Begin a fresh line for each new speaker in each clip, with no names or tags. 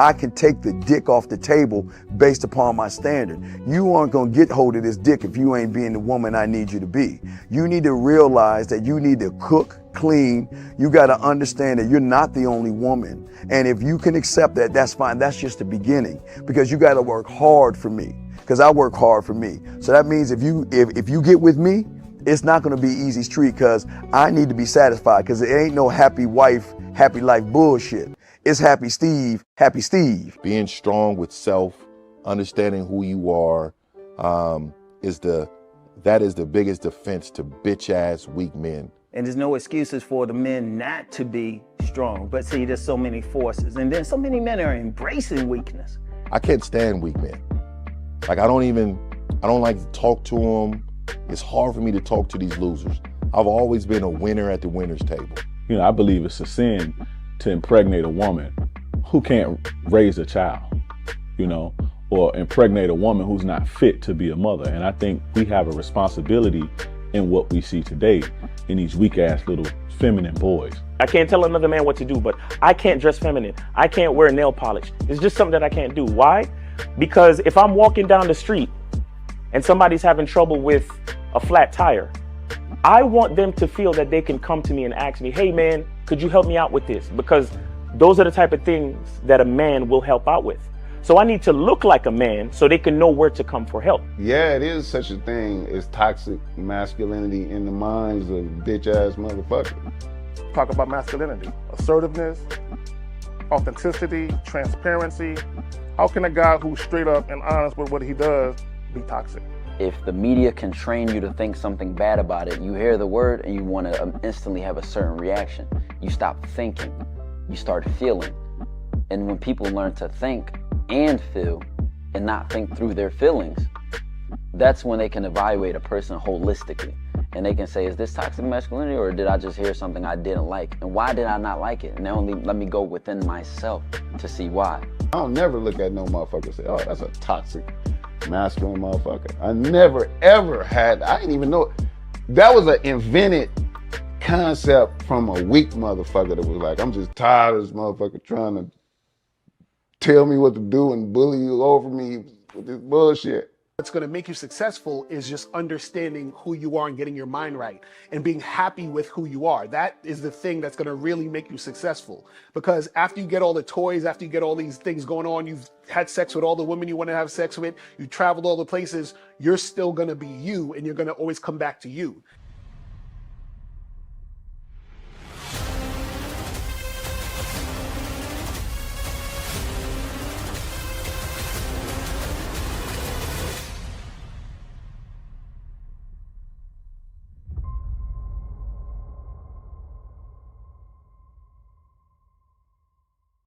I can take the dick off the table based upon my standard. You aren't gonna get hold of this dick if you ain't being the woman I need you to be. You need to realize that you need to cook, clean. You gotta understand that you're not the only woman. And if you can accept that, that's fine. That's just the beginning, because you gotta work hard for me, because I work hard for me. So that means if you get with me, it's not gonna be easy street, because I need to be satisfied, because it ain't no happy wife, happy life bullshit. It's happy Steve, happy Steve.
Being strong with self, understanding who you are, that is the biggest defense to bitch ass weak men.
And there's no excuses for the men not to be strong. But see, there's so many forces, and then so many men are embracing weakness.
I can't stand weak men. Like I don't like to talk to them. It's hard for me to talk to these losers. I've always been a winner at the winner's table.
You know, I believe it's a sin to impregnate a woman who can't raise a child, you know, or impregnate a woman who's not fit to be a mother. And I think we have a responsibility in what we see today in these weak ass little feminine boys.
I can't tell another man what to do, but I can't dress feminine. I can't wear nail polish. It's just something that I can't do. Why? Because if I'm walking down the street and somebody's having trouble with a flat tire, I want them to feel that they can come to me and ask me, hey man, could you help me out with this? Because those are the type of things that a man will help out with. So I need to look like a man so they can know where to come for help.
Yeah, it is such a thing as toxic masculinity in the minds of bitch ass motherfuckers.
Talk about masculinity, assertiveness, authenticity, transparency. How can a guy who's straight up and honest with what he does be toxic?
If the media can train you to think something bad about it, you hear the word and you want to instantly have a certain reaction. You stop thinking, you start feeling. And when people learn to think and feel and not think through their feelings, that's when they can evaluate a person holistically. And they can say, is this toxic masculinity, or did I just hear something I didn't like? And why did I not like it? And only let me go within myself to see why.
I don't never look at no motherfucker and say, oh, that's a toxic masculine motherfucker. I never ever had, I didn't even know. That was an invented concept from a weak motherfucker that was like, I'm just tired of this motherfucker trying to tell me what to do and bully you over me with this bullshit.
What's going to make you successful is just understanding who you are and getting your mind right and being happy with who you are. That is the thing that's going to really make you successful. Because after you get all the toys, after you get all these things going on, you've had sex with all the women you want to have sex with, you traveled all the places, you're still going to be you, and you're going to always come back to you.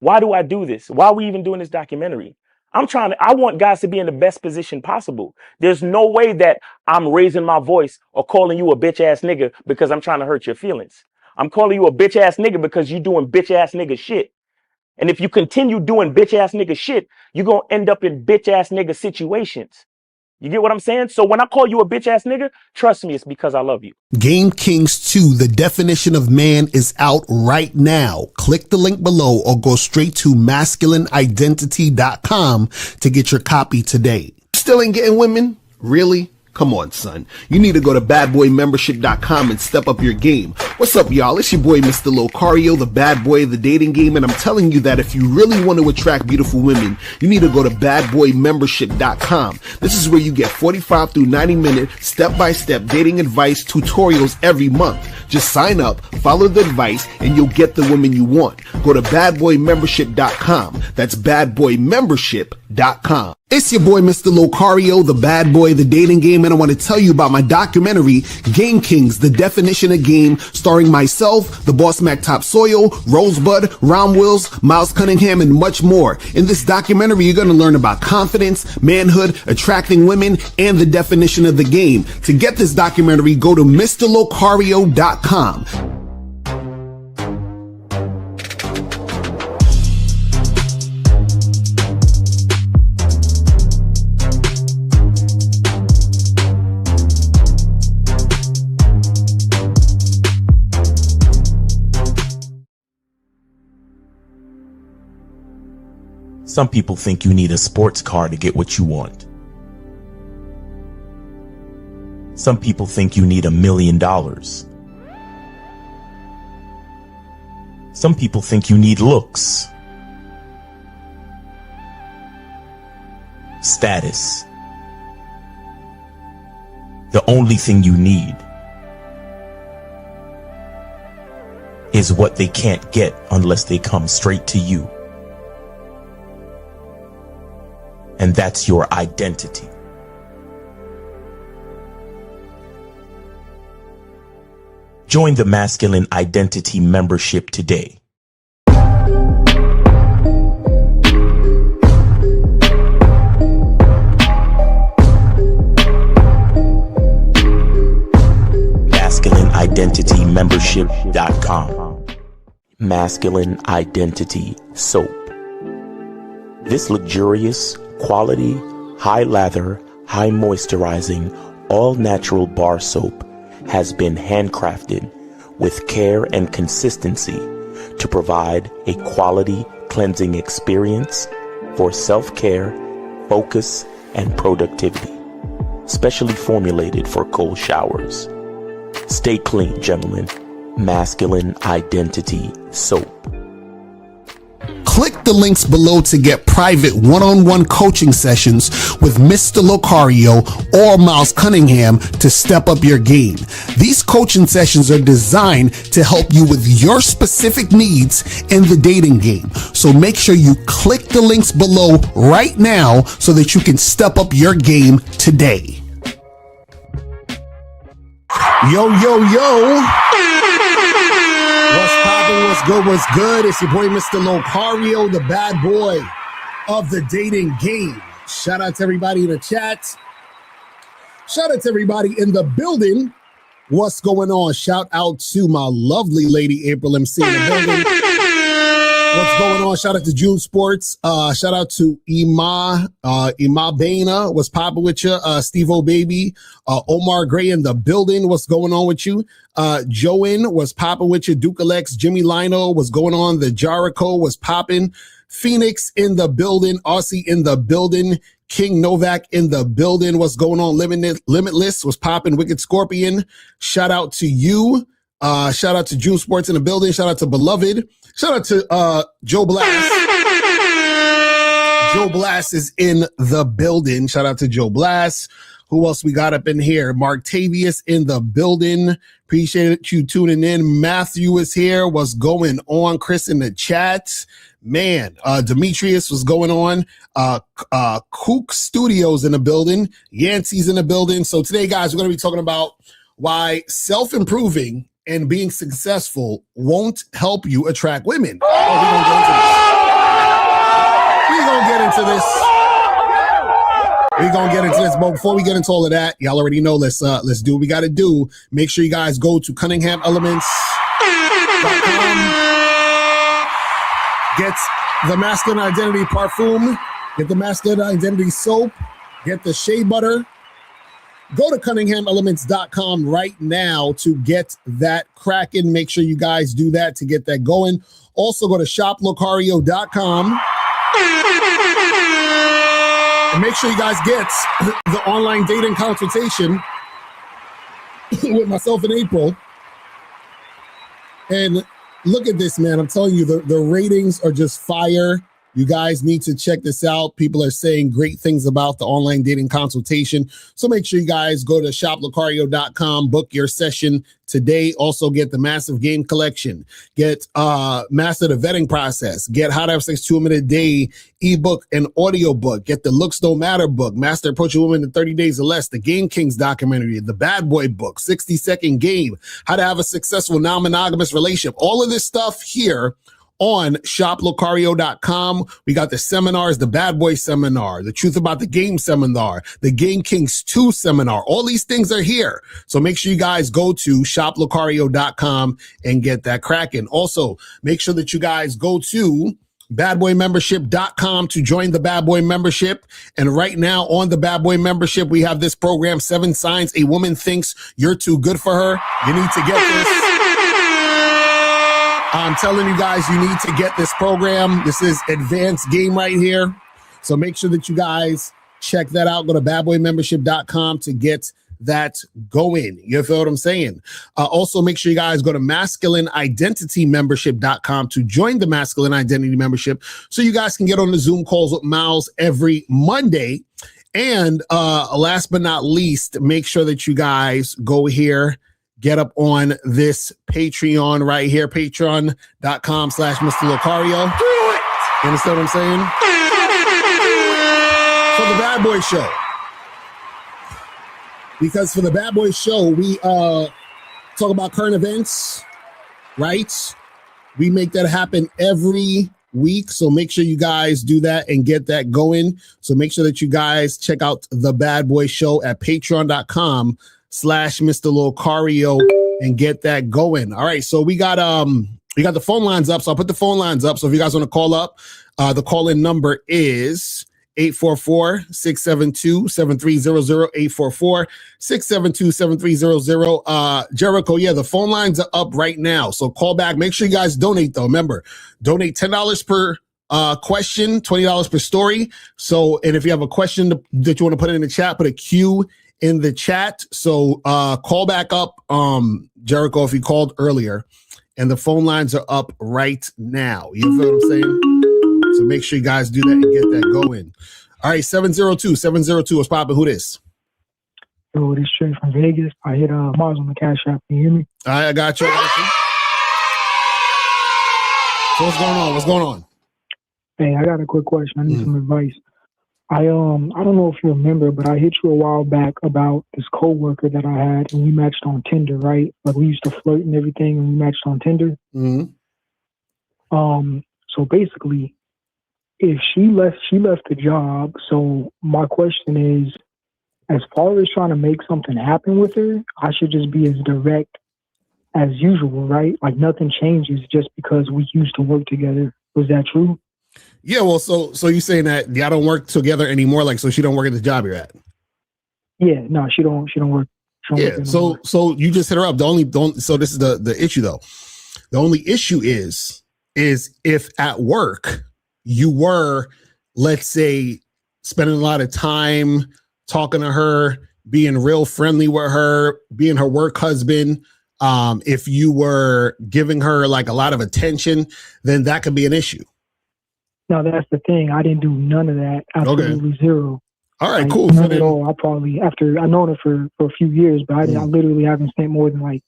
Why do I do this? Why are we even doing this documentary? I want guys to be in the best position possible. There's no way that I'm raising my voice or calling you a bitch ass nigga because I'm trying to hurt your feelings. I'm calling you a bitch ass nigga because you're doing bitch ass nigga shit. And if you continue doing bitch ass nigga shit, you're going to end up in bitch ass nigga situations. You get what I'm saying? So when I call you a bitch ass nigga, trust me, it's because I love you.
Game Kings 2, The Definition of Man, is out right now. Click the link below or go straight to masculineidentity.com to get your copy today. Still ain't getting women? Really? Come on, son. You need to go to badboymembership.com and step up your game. What's up, y'all? It's your boy, Mr. Locario, the bad boy of the dating game, and I'm telling you that if you really want to attract beautiful women, you need to go to badboymembership.com. This is where you get 45 through 90-minute step-by-step dating advice tutorials every month. Just sign up, follow the advice, and you'll get the women you want. Go to badboymembership.com. That's badboymembership.com. It's your boy, Mr. Locario, the bad boy of the dating game, and I want to tell you about my documentary, Game Kings, The Definition of Game, starring myself, the Boss Mac Top Soil, Rosebud, Ron Wills, Miles Cunningham, and much more. In this documentary, you're going to learn about confidence, manhood, attracting women, and the definition of the game. To get this documentary, go to MrLocario.com.
Some people think you need a sports car to get what you want. Some people think you need $1 million. Some people think you need looks, status. The only thing you need is what they can't get unless they come straight to you. And that's your identity. Join the Masculine Identity membership today. MasculineIdentityMembership.com. Masculine Identity Soap. This luxurious, quality, high lather, high moisturizing, all natural bar soap has been handcrafted with care and consistency to provide a quality cleansing experience for self-care, focus, and productivity. Specially formulated for cold showers. Stay clean, gentlemen. Masculine Identity Soap.
Click the links below to get private one-on-one coaching sessions with Mr. Locario or Miles Cunningham to step up your game. These coaching sessions are designed to help you with your specific needs in the dating game. So make sure you click the links below right now so that you can step up your game today. Yo, yo, yo. What's poppin'? What's good? What's good? It's your boy, Mr. Locario, the bad boy of the dating game. Shout out to everybody in the chat. Shout out to everybody in the building. What's going on? Shout out to my lovely lady, April MC in the building. What's going on? Shout out to June Sports. Shout out to Ima Baina. What's poppin' with you? Steve O Baby. Omar Gray in the building. What's going on with you? Joanne was popping with you. Duke Alex, Jimmy Lino was going on. The Jericho was popping. Phoenix in the building. Aussie in the building. King Novak in the building. What's going on? Limitless was popping. Wicked Scorpion. Shout out to you. Shout out to June Sports in the building. Shout out to Beloved. Shout out to Joe Blast. Joe Blast is in the building. Shout out to Joe Blast. Who else we got up in here? Mark Tavius in the building. Appreciate you tuning in. Matthew is here. What's going on? Chris in the chat. Man, Demetrius was going on. Kook Studios in the building. Yancey's in the building. So today, guys, we're going to be talking about why self-improving and being successful won't help you attract women. We're gonna get into this. We're gonna get into this, but before we get into all of that, y'all already know. Let's do what we gotta do. Make sure you guys go to CunninghamElements.com. Get the Masculine Identity Parfum. Get the Masculine Identity Soap. Get the Shea Butter. Go to CunninghamElements.com right now to get that cracking. Make sure you guys do that to get that going. Also, go to ShopLocario.com. And make sure you guys get the online dating consultation with myself in April. And look at this, man. I'm telling you, the ratings are just fire. You guys need to check this out. People are saying great things about the online dating consultation. So make sure you guys go to shoplocario.com, book your session today. Also get the massive game collection, get master the vetting process, get how to have sex 2 minutes a day ebook and audio book, get the Looks Don't Matter book, master approaching women in 30 days or less, the Game Kings documentary, the Bad Boy book, 60-second game, how to have a successful non-monogamous relationship. All of this stuff here on shoplocario.com. We got the seminars, the Bad Boy seminar, the Truth About the Game seminar, the Game Kings 2 seminar. All these things are here. So make sure you guys go to shoplocario.com and get that cracking. Also, make sure that you guys go to badboymembership.com to join the Bad Boy membership. And right now on the Bad Boy membership, we have this program, 7 Signs a Woman Thinks You're Too Good for Her. You need to get this. I'm telling you guys, you need to get this program. This is advanced game right here. So make sure that you guys check that out. Go to badboymembership.com to get that going. You feel what I'm saying? Also, make sure you guys go to masculineidentitymembership.com to join the Masculine Identity Membership so you guys can get on the Zoom calls with Miles every Monday. And last but not least, make sure that you guys go here, get up on this Patreon right here, patreon.com/Mr. Locario. You understand what I'm saying? For the Bad Boy Show. Because for the Bad Boy Show, we talk about current events, right? We make that happen every week. So make sure you guys do that and get that going. So make sure that you guys check out the Bad Boy Show at patreon.com/Mr. Locario and get that going. All right. So we got the phone lines up. So I'll put the phone lines up. So if you guys want to call up, the call-in number is 844-672-7300, 844-672-7300. Jericho, yeah, the phone lines are up right now. So call back. Make sure you guys donate, though. Remember, donate $10 per question, $20 per story. So, and if you have a question that you want to put in the chat, put a Q in the chat. So call back up, Jericho, if you called earlier. And the phone lines are up right now. You feel what I'm saying? So make sure you guys do that and get that going. All right, 702. What's poppin'? Who this?
Yo, this straight from Vegas. I hit Mars on the Cash App. Can you hear me?
All right, I got you. So what's going on?
Hey, I got a quick question. I need some advice. I don't know if you remember, but I hit you a while back about this coworker that I had, and we matched on Tinder, right? Like we used to flirt and everything, and we matched on Tinder.
Mm-hmm.
So basically, if she left the job. So my question is, as far as trying to make something happen with her, I should just be as direct as usual, right? Like nothing changes just because we used to work together. Was that true?
Yeah, well, so you saying that y'all don't work together anymore, like so she don't work at the job you're at?
Yeah, no, she don't work.
Yeah, so you just hit her up. So this is the issue though. The only issue is if at work you were, let's say, spending a lot of time talking to her, being real friendly with her, being her work husband, if you were giving her like a lot of attention, then that could be an issue.
No, that's the thing. I didn't do none of that. Absolutely zero.
All right,
like,
cool.
None at all. I probably, after I known her for a few years, but I literally haven't spent more than like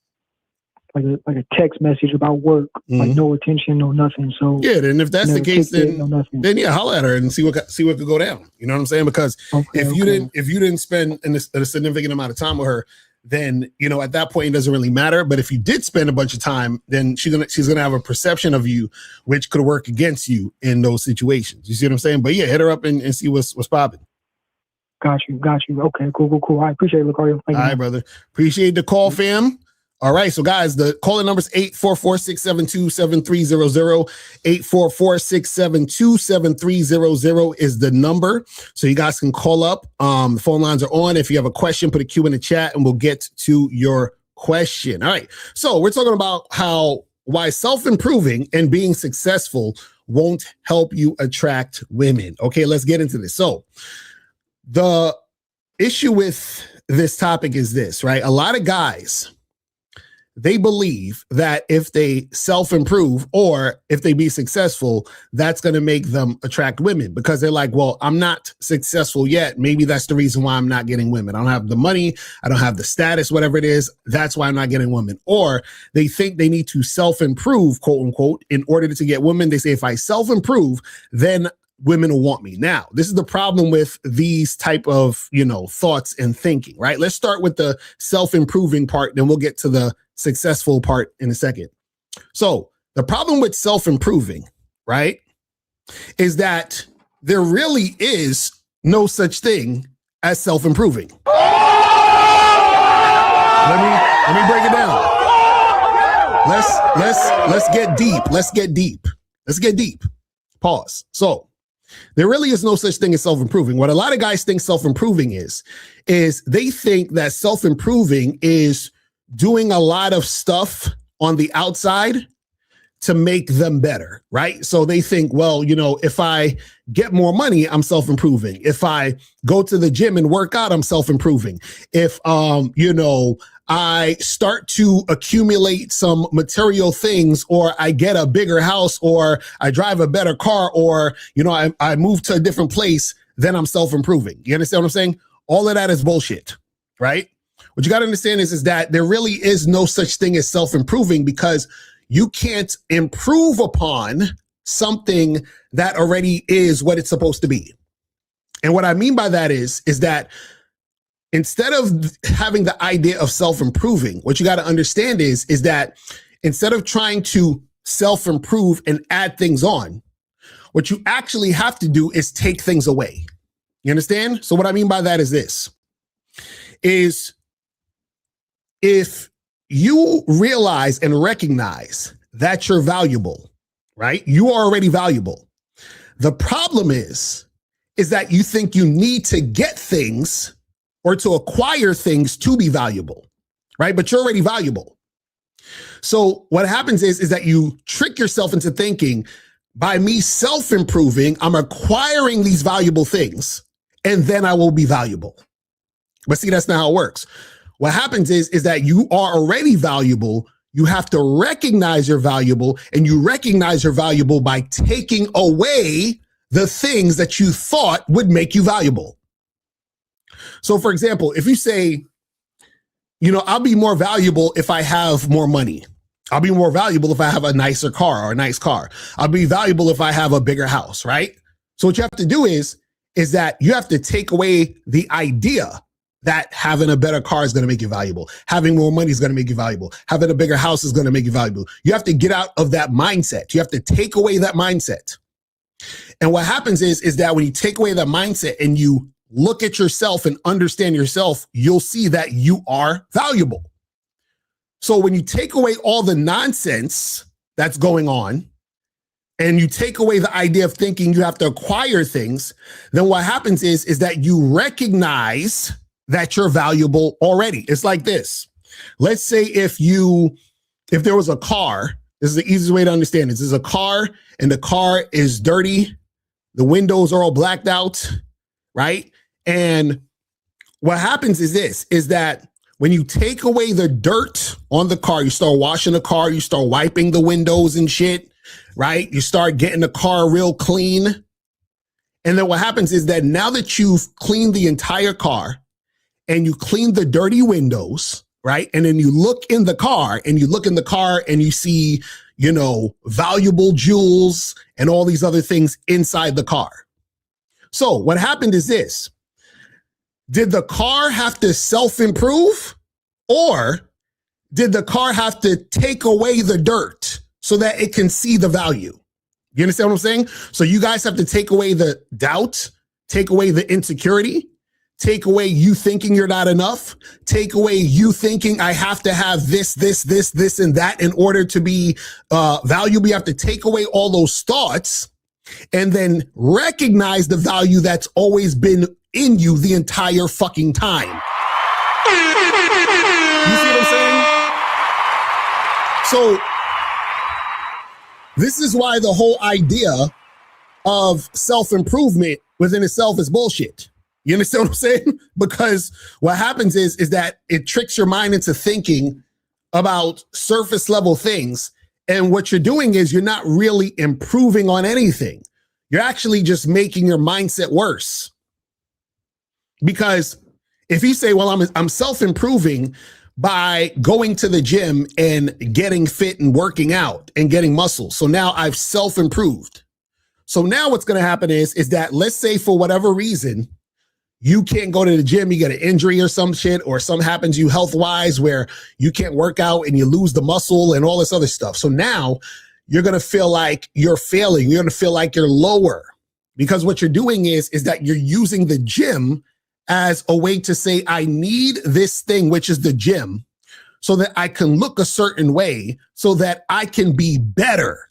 a text message about work, like no attention, no nothing. So
yeah, then if that's the case, then yeah, holler at her and see what could go down. You know what I'm saying? Because if you didn't spend a significant amount of time with her, then you know at that point it doesn't really matter. But if you did spend a bunch of time, then she's gonna have a perception of you which could work against you in those situations. You see what I'm saying? But yeah, hit her up and see what's popping.
Got you. Okay, cool. I appreciate it, Locario.
All right, brother. Appreciate the call, fam. All right, so guys, the calling number is 844-672-7300. 844-672-7300 is the number. So you guys can call up. The phone lines are on. If you have a question, put a Q in the chat and we'll get to your question. All right, so we're talking about why self-improving and being successful won't help you attract women. Okay, let's get into this. So the issue with this topic is this, right? A lot of guys, they believe that if they self-improve or if they be successful, that's going to make them attract women because they're like, well, I'm not successful yet. Maybe that's the reason why I'm not getting women. I don't have the money. I don't have the status, whatever it is. That's why I'm not getting women. Or they think they need to self-improve, quote unquote, in order to get women. They say, if I self-improve, then women will want me. Now, this is the problem with these type of, thoughts and thinking, right? Let's start with the self-improving part, then we'll get to the successful part in a second. So the problem with self-improving, right, is that there really is no such thing as self-improving. Let me break it down. Let's get deep. Pause. So there really is no such thing as self-improving. What a lot of guys think self-improving is they think that self-improving is doing a lot of stuff on the outside to make them better, right? So they think, well, if I get more money, I'm self-improving. If I go to the gym and work out, I'm self-improving. If, I start to accumulate some material things, or I get a bigger house, or I drive a better car, or, I move to a different place, then I'm self-improving. You understand what I'm saying? All of that is bullshit, right? What you got to understand is that there really is no such thing as self-improving, because you can't improve upon something that already is what it's supposed to be. And what I mean by that is that instead of having the idea of self-improving, what you got to understand is that instead of trying to self-improve and add things on, what you actually have to do is take things away. You understand? So what I mean by that is this, is if you realize and recognize that you're valuable, right? You are already valuable. The problem is that you think you need to get things or to acquire things to be valuable, right? But you're already valuable. So what happens is that you trick yourself into thinking, by me self-improving, I'm acquiring these valuable things, and then I will be valuable. But see, that's not how it works. What happens is that you are already valuable. You have to recognize you're valuable, and you recognize you're valuable by taking away the things that you thought would make you valuable. So for example, if you say, I'll be more valuable if I have more money. I'll be more valuable if I have a nicer car or a nice car. I'll be valuable if I have a bigger house, right? So what you have to do is that you have to take away the idea that having a better car is going to make you valuable. Having more money is going to make you valuable. Having a bigger house is going to make you valuable. You have to get out of that mindset. You have to take away that mindset. And what happens is that when you take away that mindset and you look at yourself and understand yourself, you'll see that you are valuable. So when you take away all the nonsense that's going on, and you take away the idea of thinking you have to acquire things, then what happens is that you recognize that you're valuable already. It's like this. Let's say if there was a car, this is the easiest way to understand this. There's a car and the car is dirty. The windows are all blacked out, right? And what happens is that when you take away the dirt on the car, you start washing the car, you start wiping the windows and shit, right? You start getting the car real clean. And then what happens is that now that you've cleaned the entire car, and you clean the dirty windows, right? And then you look in the car and you see, valuable jewels and all these other things inside the car. So what happened is this. Did the car have to self-improve, or did the car have to take away the dirt so that it can see the value? You understand what I'm saying? So you guys have to take away the doubt, take away the insecurity, take away you thinking you're not enough. Take away you thinking I have to have this, and that in order to be valuable. You have to take away all those thoughts and then recognize the value that's always been in you the entire fucking time. You see what I'm saying? So this is why the whole idea of self-improvement within itself is bullshit. You understand what I'm saying? Because what happens is that it tricks your mind into thinking about surface level things. And what you're doing is you're not really improving on anything. You're actually just making your mindset worse. Because if you say, well, I'm self-improving by going to the gym and getting fit and working out and getting muscle. So now I've self-improved. So now what's going to happen is that, let's say for whatever reason, you can't go to the gym, you get an injury or some shit, or something happens to you health-wise where you can't work out and you lose the muscle and all this other stuff. So now you're going to feel like you're failing. You're going to feel like you're lower, because what you're doing is that you're using the gym as a way to say, I need this thing, which is the gym, so that I can look a certain way so that I can be better.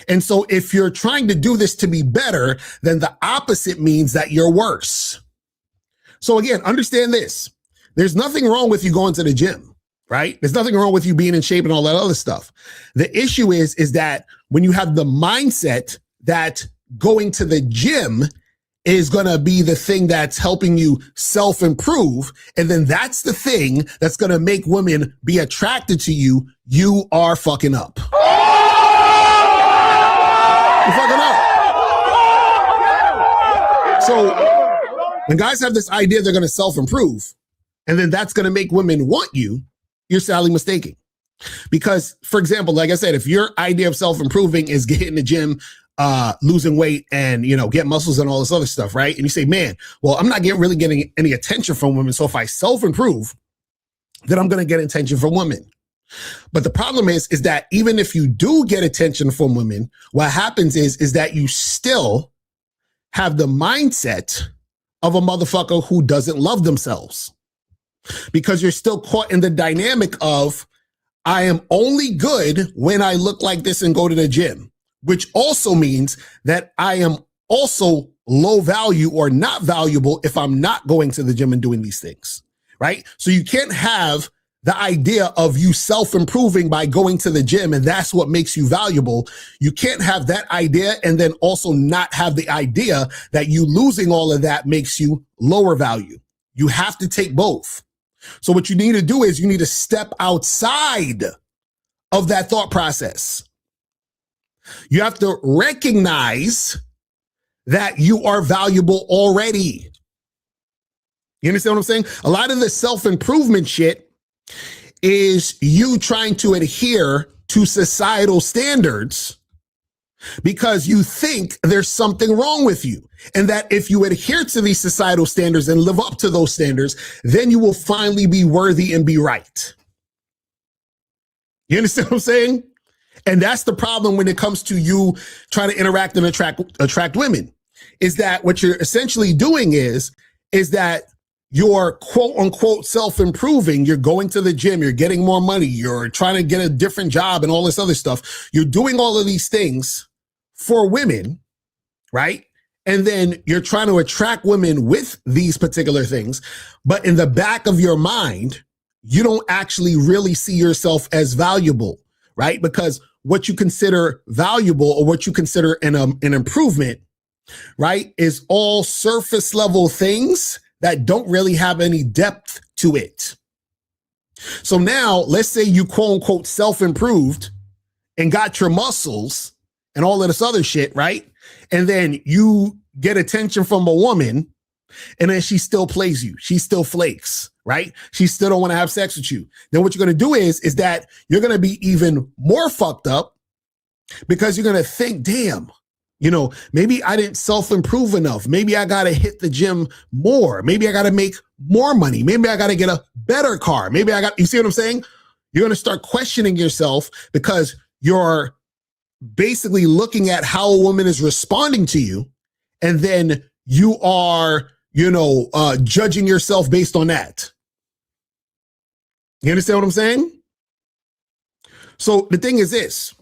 And so if you're trying to do this to be better, then the opposite means that you're worse. So again, understand this. There's nothing wrong with you going to the gym. right? There's nothing wrong with you being in shape and all that other stuff. The issue is that when you have the mindset that going to the gym is going to be the thing that's helping you self-improve, and then that's the thing that's going to make women be attracted to you, you are fucking up. You're fucking up. So when guys have this idea they're going to self-improve, and then that's going to make women want you, you're sadly mistaken. Because, for example, like I said, if your idea of self-improving is getting in the gym, losing weight and, get muscles and all this other stuff, right? And you say, man, well, I'm not really getting any attention from women. So if I self-improve, then I'm going to get attention from women. But the problem is that even if you do get attention from women, what happens is that you still have the mindset of a motherfucker who doesn't love themselves. Because you're still caught in the dynamic of, I am only good when I look like this and go to the gym, which also means that I am also low value or not valuable if I'm not going to the gym and doing these things, right? So you can't have the idea of you self-improving by going to the gym and that's what makes you valuable. You can't have that idea and then also not have the idea that you losing all of that makes you lower value. You have to take both. So what you need to do is you need to step outside of that thought process. You have to recognize that you are valuable already. You understand what I'm saying? A lot of the self-improvement shit is you trying to adhere to societal standards because you think there's something wrong with you. And that if you adhere to these societal standards and live up to those standards, then you will finally be worthy and be right. You understand what I'm saying? And that's the problem when it comes to you trying to interact and attract women, is that what you're essentially doing is that you're quote unquote self-improving. You're going to the gym, you're getting more money, you're trying to get a different job and all this other stuff. You're doing all of these things for women, right? And then you're trying to attract women with these particular things. But in the back of your mind, you don't actually really see yourself as valuable, right? Because what you consider valuable or what you consider an improvement, right, is all surface level things that don't really have any depth to it. So now let's say you quote unquote self-improved and got your muscles and all of this other shit, right? And then you get attention from a woman and then she still plays you. She still flakes, right? She still don't want to have sex with you. Then what you're going to do is that you're going to be even more fucked up because you're going to think, damn, maybe I didn't self-improve enough. Maybe I got to hit the gym more. Maybe I got to make more money. Maybe I got to get a better car. You see what I'm saying? You're going to start questioning yourself because you're basically looking at how a woman is responding to you. And then you are, judging yourself based on that. You understand what I'm saying? So the thing is this,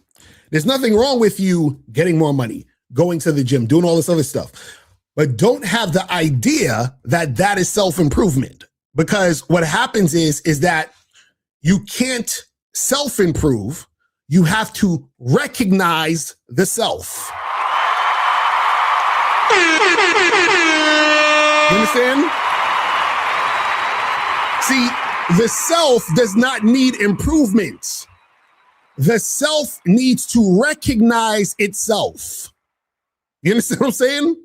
there's nothing wrong with you getting more money, going to the gym, doing all this other stuff, but don't have the idea that that is self-improvement, because what happens is that you can't self-improve. You have to recognize the self. You understand? See, the self does not need improvements. The self needs to recognize itself. You understand what I'm saying?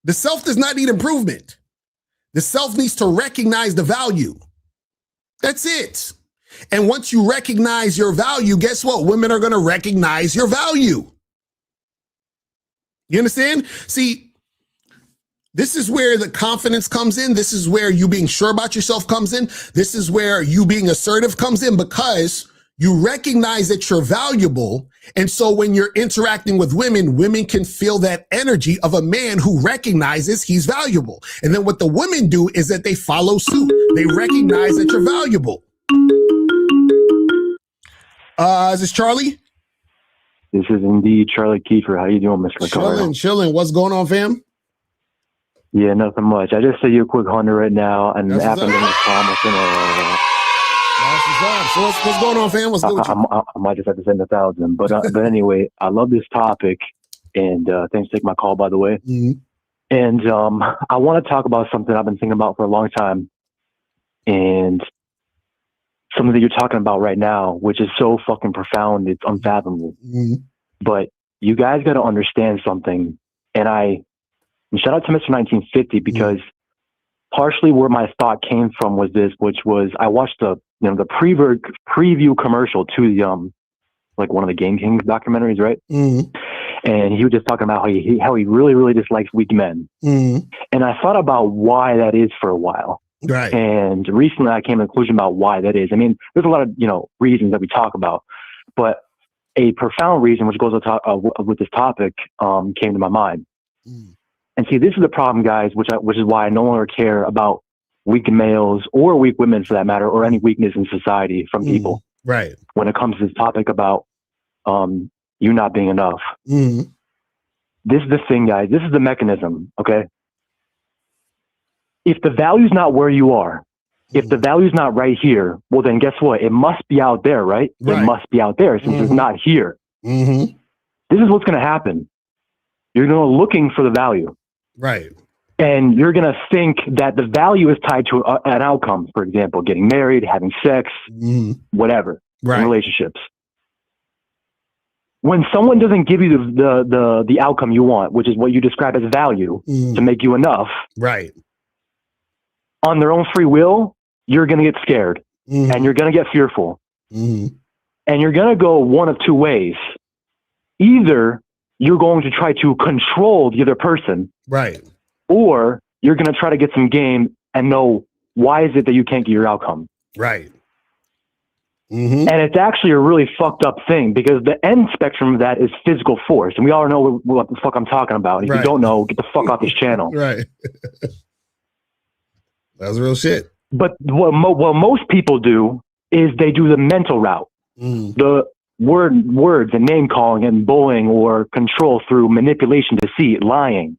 The self does not need improvement. The self needs to recognize the value. That's it. And once you recognize your value, guess what? Women are going to recognize your value. You understand? See, this is where the confidence comes in. This is where you being sure about yourself comes in. This is where you being assertive comes in, because you recognize that you're valuable. And so when you're interacting with women, women can feel that energy of a man who recognizes he's valuable. And then what the women do is that they follow suit. They recognize that you're valuable. Is this Charlie?
This is indeed Charlie Kiefer. How you doing, Mr. Locario?
Chilling. What's going on, fam?
Yeah, nothing much. I just sent you a quick 100 right now, and after I'm going to promise.
That's what's up. So what's going on, fam? What's good with you?
I might just have to send 1,000, but anyway, I love this topic, and thanks for taking my call, by the way.
Mm-hmm.
And I want to talk about something I've been thinking about for a long time, and something that you're talking about right now, which is so fucking profound, it's unfathomable.
Mm-hmm.
But you guys got to understand something, and shout out to Mr. 1950 because partially where my thought came from was this, which was I watched the preview commercial to the like one of the Game Kings documentaries, right?
Mm-hmm.
And he was just talking about how he really, really dislikes weak men.
Mm-hmm.
And I thought about why that is for a while.
Right.
And recently I came to the conclusion about why that is. I mean, there's a lot of, reasons that we talk about, but a profound reason, which goes with this topic, came to my mind.
Mm.
And see, this is the problem, guys, which is why I no longer care about weak males or weak women, for that matter, or any weakness in society from people.
Right.
When it comes to this topic about you not being enough.
Mm.
This is the thing, guys. This is the mechanism, okay? If the value's not where you are, if the value's not right here, well, then guess what? It must be out there, right? It must be out there since it's not here.
Mm-hmm.
This is what's going to happen. You're going to looking for the value.
Right.
And you're going to think that the value is tied to an outcome. For example, getting married, having sex, whatever, relationships. When someone doesn't give you the outcome you want, which is what you describe as value to make you enough,
right,
on their own free will, you're going to get scared and you're going to get fearful. And you're going to go one of two ways. Either you're going to try to control the other person,
right,
or you're going to try to get some game and know why is it that you can't get your outcome.
Right.
And it's actually a really fucked up thing because the end spectrum of that is physical force. And we all know what the fuck I'm talking about. If you don't know, get the fuck off this channel.
Right. That's real shit.
But what most people do is they do the mental route. The words and name calling and bullying or control through manipulation, deceit, lying.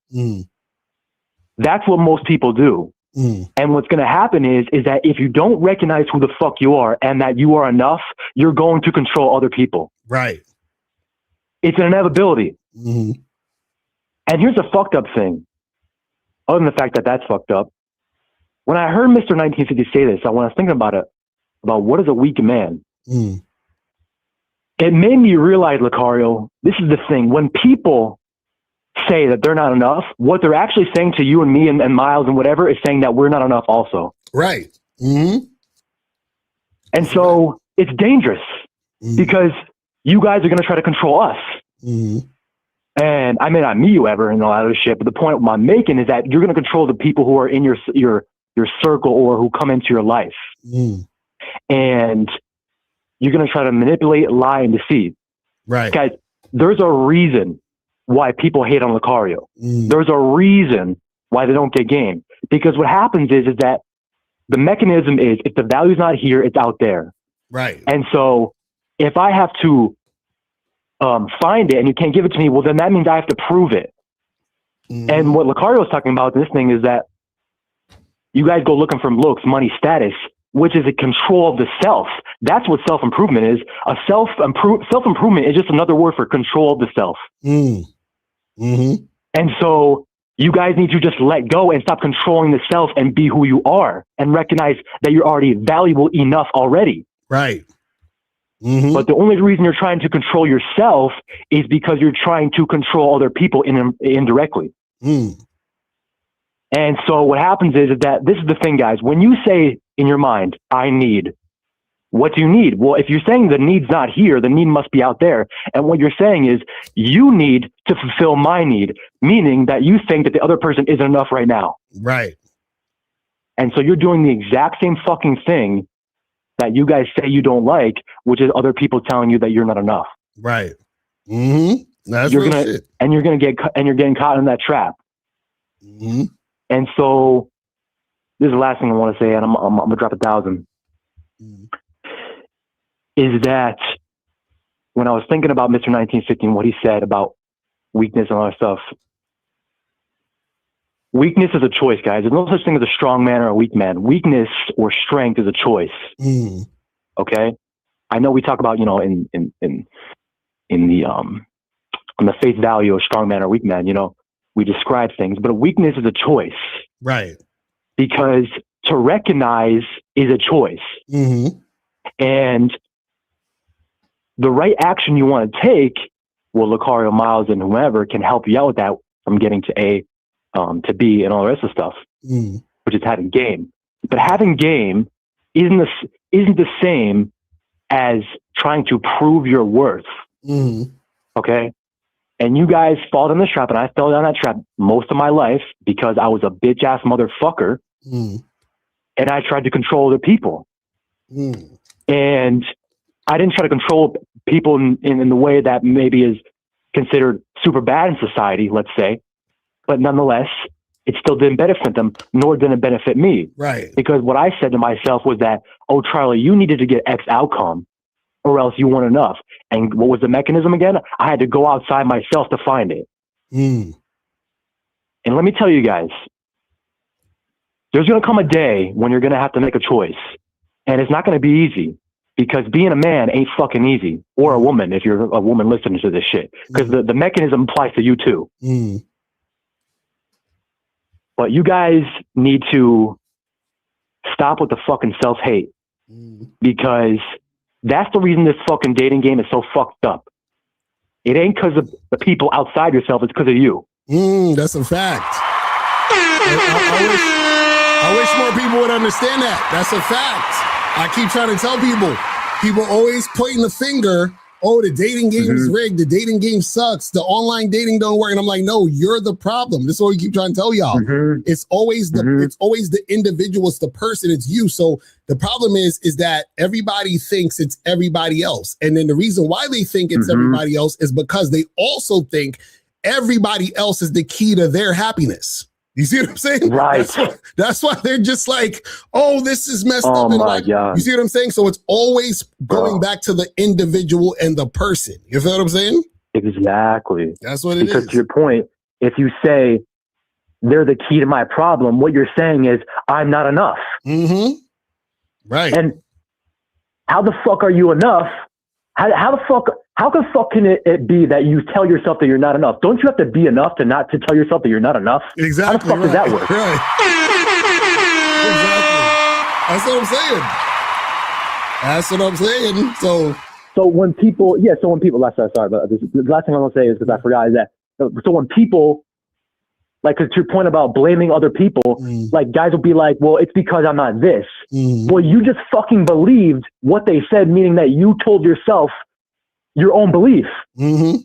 That's what most people do. And what's going to happen is that if you don't recognize who the fuck you are and that you are enough, you're going to control other people.
Right.
It's an inevitability. And here's a fucked up thing. Other than the fact that that's fucked up. When I heard Mr. 1950 say this, when I was thinking about it, about what is a weak man, it made me realize, Locario, this is the thing. When people say that they're not enough, what they're actually saying to you and me and Miles and whatever is saying that we're not enough also.
Right.
And so it's dangerous because you guys are going to try to control us. And I may not meet you ever and all that other shit, but the point I'm making is that you're going to control the people who are in your circle or who come into your life. And you're going to try to manipulate, lie, and deceive.
Right.
Guys, there's a reason why people hate on Locario. There's a reason why they don't get game. Because what happens is that the mechanism is if the value's not here, it's out there.
Right.
And so if I have to find it and you can't give it to me, well, then that means I have to prove it. And what Locario is talking about in this thing is that you guys go looking for looks, money, status, which is a control of the self. That's what self-improvement is. Self-improvement is just another word for control of the self. And so you guys need to just let go and stop controlling the self and be who you are and recognize that you're already valuable enough already.
Right.
But the only reason you're trying to control yourself is because you're trying to control other people indirectly. And so what happens is that this is the thing, guys. When you say in your mind, I need, what do you need? Well, if you're saying the need's not here, the need must be out there. And what you're saying is you need to fulfill my need, meaning that you think that the other person isn't enough right now.
Right.
And so you're doing the exact same fucking thing that you guys say you don't like, which is other people telling you that you're not enough.
Right. That's
you're
real
gonna,
shit.
and you're getting caught in that trap. And so this is the last thing I want to say, and I'm gonna drop 1,000. Is that when I was thinking about Mr. 1950 and what he said about weakness and all that stuff, weakness is a choice, guys. There's no such thing as a strong man or a weak man. Weakness or strength is a choice. Okay. I know we talk about, you know, in the, on the face value of strong man or weak man, you know, we describe things, but a weakness is a choice.
Right.
Because to recognize is a choice.
Mm-hmm.
And the right action you want to take, well, Locario, Miles, and whoever can help you out with that from getting to A to B and all the rest of the stuff, which is having game. But having game isn't the same as trying to prove your worth. Okay? And you guys fall in this trap, and I fell down that trap most of my life because I was a bitch-ass motherfucker, and I tried to control other people. And I didn't try to control people in the way that maybe is considered super bad in society, let's say. But nonetheless, it still didn't benefit them, nor did it benefit me.
Right.
Because what I said to myself was that, oh, Charlie, you needed to get X outcome or else you weren't enough. And what was the mechanism again? I had to go outside myself to find it. And let me tell you guys, there's going to come a day when you're going to have to make a choice. And it's not going to be easy. Because being a man ain't fucking easy, or a woman if you're a woman listening to this shit. Because the mechanism applies to you too. But you guys need to stop with the fucking self-hate. Because that's the reason this fucking dating game is so fucked up. It ain't because of the people outside yourself, it's because of you.
That's a fact. I wish more people would understand that. That's a fact. I keep trying to tell people always pointing the finger, oh, the dating game is rigged, the dating game sucks, the online dating don't work. And I'm like, no, you're the problem. This is what we keep trying to tell y'all. It's always the individual, it's the person, it's you. So the problem is that everybody thinks it's everybody else. And then the reason why they think it's everybody else is because they also think everybody else is the key to their happiness. You see what I'm saying?
Right.
That's why they're just like, oh, this is messed up.
Oh my God.
You see what I'm saying? So it's always going back to the individual and the person. You feel what I'm saying?
Exactly.
That's what it is.
Because to your point, if you say they're the key to my problem, what you're saying is I'm not enough.
Right.
And how the fuck are you enough? How the fuck can it be that you tell yourself that you're not enough? Don't you have to be enough to not to tell yourself that you're not enough?
Exactly.
How the fuck does that work?
Right. Exactly. That's what I'm saying.
So when people, sorry, but the last thing I'm gonna say is because I forgot is that so when people, like, to your point about blaming other people, like guys will be like, well, it's because I'm not this. Well, you just fucking believed what they said, meaning that you told yourself your own belief.
Right.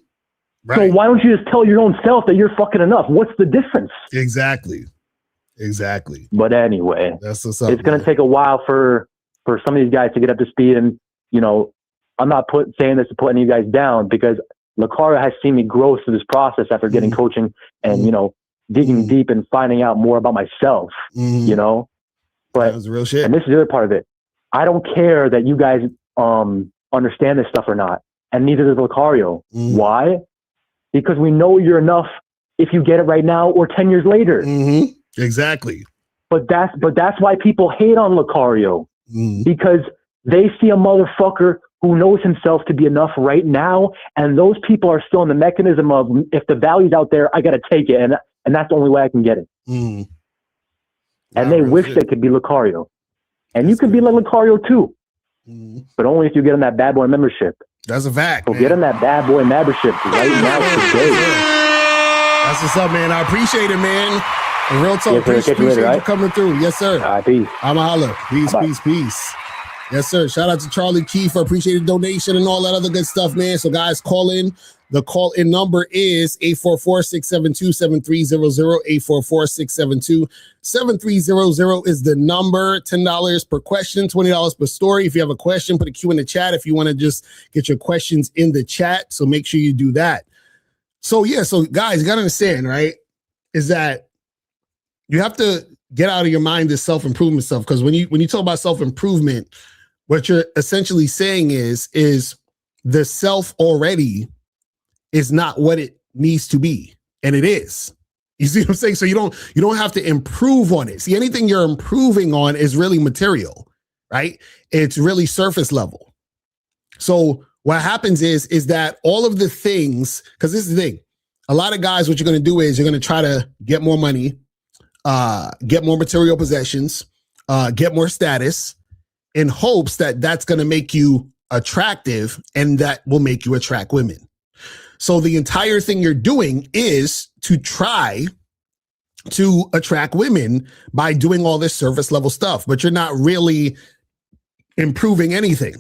So why don't you just tell your own self that you're fucking enough? What's the difference?
Exactly.
But anyway,
that's what's up.
It's going to take a while for some of these guys to get up to speed. And, you know, I'm not saying this to put any of you guys down because Locario has seen me grow through this process after getting coaching and, you know, digging deep and finding out more about myself, you know, but
that was real shit.
And this is the other part of it. I don't care that you guys understand this stuff or not. And neither does Locario. Why? Because we know you're enough if you get it right now or 10 years later.
Exactly.
But that's why people hate on Locario. Because they see a motherfucker who knows himself to be enough right now, and those people are still in the mechanism of, if the value's out there, I got to take it, and that's the only way I can get it. And they wish they could be Locario. And you can be like Locario too, but only if you get in that bad boy membership.
That's a fact.
So get in that bad boy membership right now today.
That's what's up, man. I appreciate it, man. And real talk,
Yes,
appreciate you coming through. Yes, sir.
All right, peace.
I'm a holla. Peace,
Bye.
peace. Yes, sir. Shout out to Charlie Kiefer. Appreciate the donation and all that other good stuff, man. So, guys, call in. The call-in number is 844-672-7300. 844-672-7300 is the number. $10 per question, $20 per story. If you have a question, put a Q in the chat if you want to just get your questions in the chat. So make sure you do that. So, yeah. So, guys, you got to understand, right, is that you have to get out of your mind this self-improvement stuff. Because when you talk about self-improvement, what you're essentially saying is the self already is not what it needs to be. And it is. You see what I'm saying? So you don't have to improve on it. See, anything you're improving on is really material. right? It's really surface level. So what happens is that all of the things, because this is the thing, a lot of guys, what you're going to do is you're going to try to get more money, get more material possessions, get more status, in hopes that that's going to make you attractive and that will make you attract women. So the entire thing you're doing is to try to attract women by doing all this surface level stuff, but you're not really improving anything.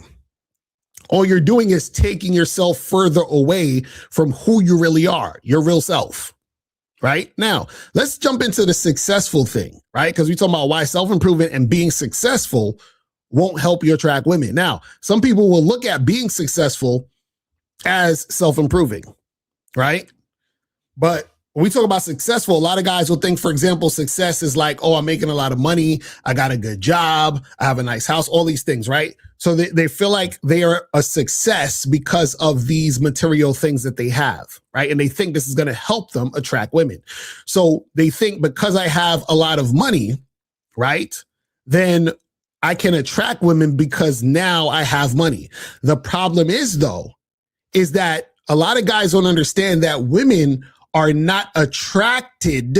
All you're doing is taking yourself further away from who you really are, your real self. Right now, let's jump into the successful thing, right? Because we talk about why self-improvement and being successful won't help you attract women. Now, some people will look at being successful as self-improving, right? But when we talk about successful, a lot of guys will think, for example, success is like, oh, I'm making a lot of money, I got a good job, I have a nice house, all these things, right? So they feel like they are a success because of these material things that they have, right? And they think this is going to help them attract women. So they think because I have a lot of money, right, then I can attract women because now I have money. The problem is, though, is that a lot of guys don't understand that women are not attracted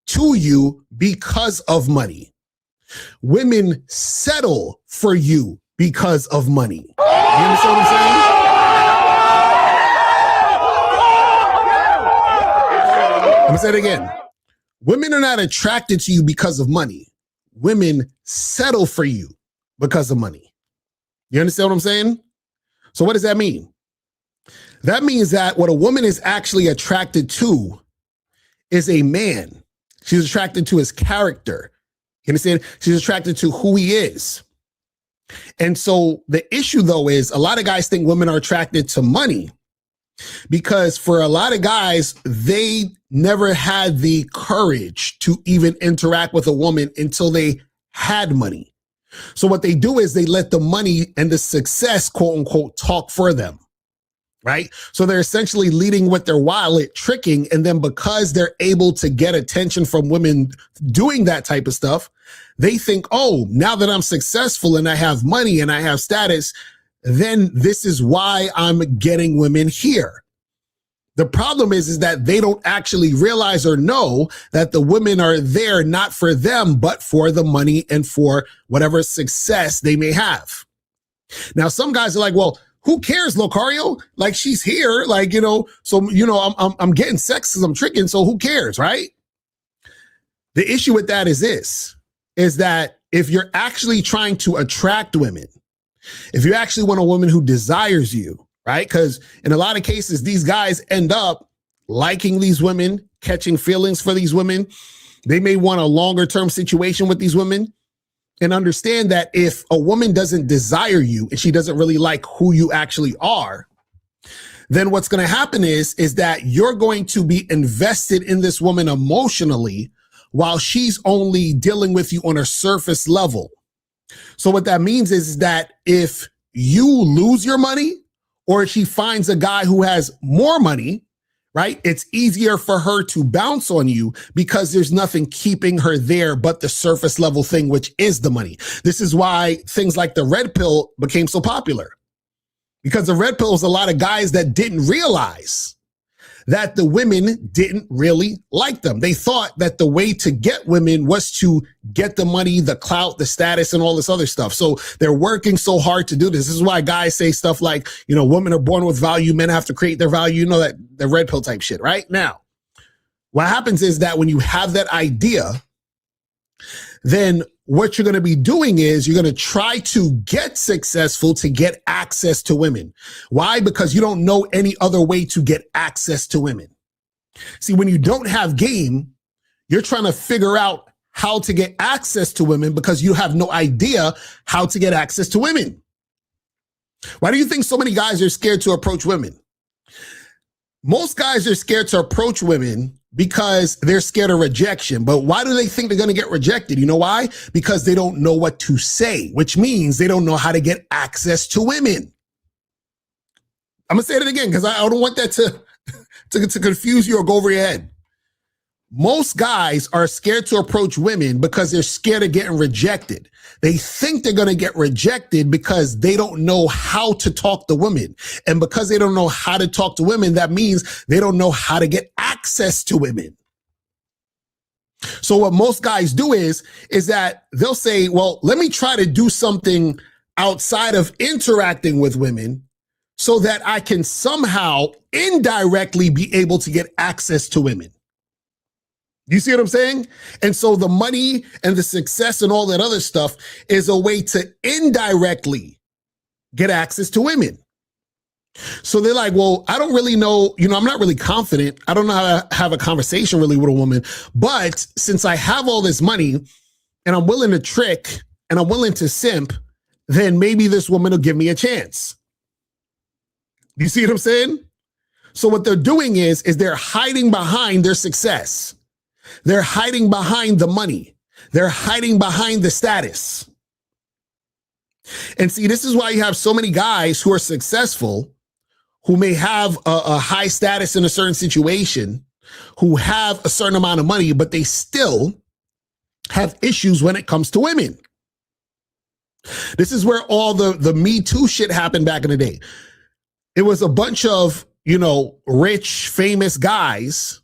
to you because of money. Women settle for you because of money. You understand what I'm saying? I'm gonna say it again. Women are not attracted to you because of money. Women settle for you because of money. You understand what I'm saying? So what does that mean? That means that what a woman is actually attracted to is a man. She's attracted to his character. You understand? She's attracted to who he is. And so the issue, though, is a lot of guys think women are attracted to money because for a lot of guys, they never had the courage to even interact with a woman until they had money. So what they do is they let the money and the success, quote unquote, talk for them. Right? So they're essentially leading with their wallet, tricking. And then because they're able to get attention from women doing that type of stuff, they think, oh, now that I'm successful and I have money and I have status, then this is why I'm getting women here. The problem is that they don't actually realize or know that the women are there not for them, but for the money and for whatever success they may have. Now, some guys are like, well, who cares, Locario? Like, she's here, like, so, I'm getting sex because I'm tricking, so who cares, right? The issue with that is this, is that if you're actually trying to attract women, if you actually want a woman who desires you, right? Because in a lot of cases, these guys end up liking these women, catching feelings for these women. They may want a longer term situation with these women. And understand that if a woman doesn't desire you and she doesn't really like who you actually are, then what's going to happen is that you're going to be invested in this woman emotionally while she's only dealing with you on a surface level. So what that means is that if you lose your money or if she finds a guy who has more money, right, it's easier for her to bounce on you because there's nothing keeping her there but the surface level thing, which is the money. This is why things like the red pill became so popular, because the red pill was a lot of guys that didn't realize that the women didn't really like them. They thought that the way to get women was to get the money, the clout, the status, and all this other stuff. So they're working so hard to do this. This is why guys say stuff like, women are born with value, men have to create their value, that the red pill type shit, right? Now, what happens is that when you have that idea, then what you're going to be doing is you're going to try to get successful to get access to women. Why? Because you don't know any other way to get access to women. See, when you don't have game, you're trying to figure out how to get access to women because you have no idea how to get access to women. Why do you think so many guys are scared to approach women? Most guys are scared to approach women because they're scared of rejection. But why do they think they're going to get rejected? You know why? Because they don't know what to say, which means they don't know how to get access to women. I'm going to say it again because I don't want that to confuse you or go over your head. Most guys are scared to approach women because they're scared of getting rejected. They think they're going to get rejected because they don't know how to talk to women. And because they don't know how to talk to women, that means they don't know how to get access to women. So what most guys do is that they'll say, well, let me try to do something outside of interacting with women so that I can somehow indirectly be able to get access to women. You see what I'm saying? And so the money and the success and all that other stuff is a way to indirectly get access to women. So they're like, well, I don't really know, I'm not really confident. I don't know how to have a conversation really with a woman. But since I have all this money and I'm willing to trick and I'm willing to simp, then maybe this woman will give me a chance. You see what I'm saying? So what they're doing is they're hiding behind their success. They're hiding behind the money. They're hiding behind the status. And see, this is why you have so many guys who are successful, who may have a high status in a certain situation, who have a certain amount of money, but they still have issues when it comes to women. This is where all the Me Too shit happened back in the day. It was a bunch of, rich, famous guys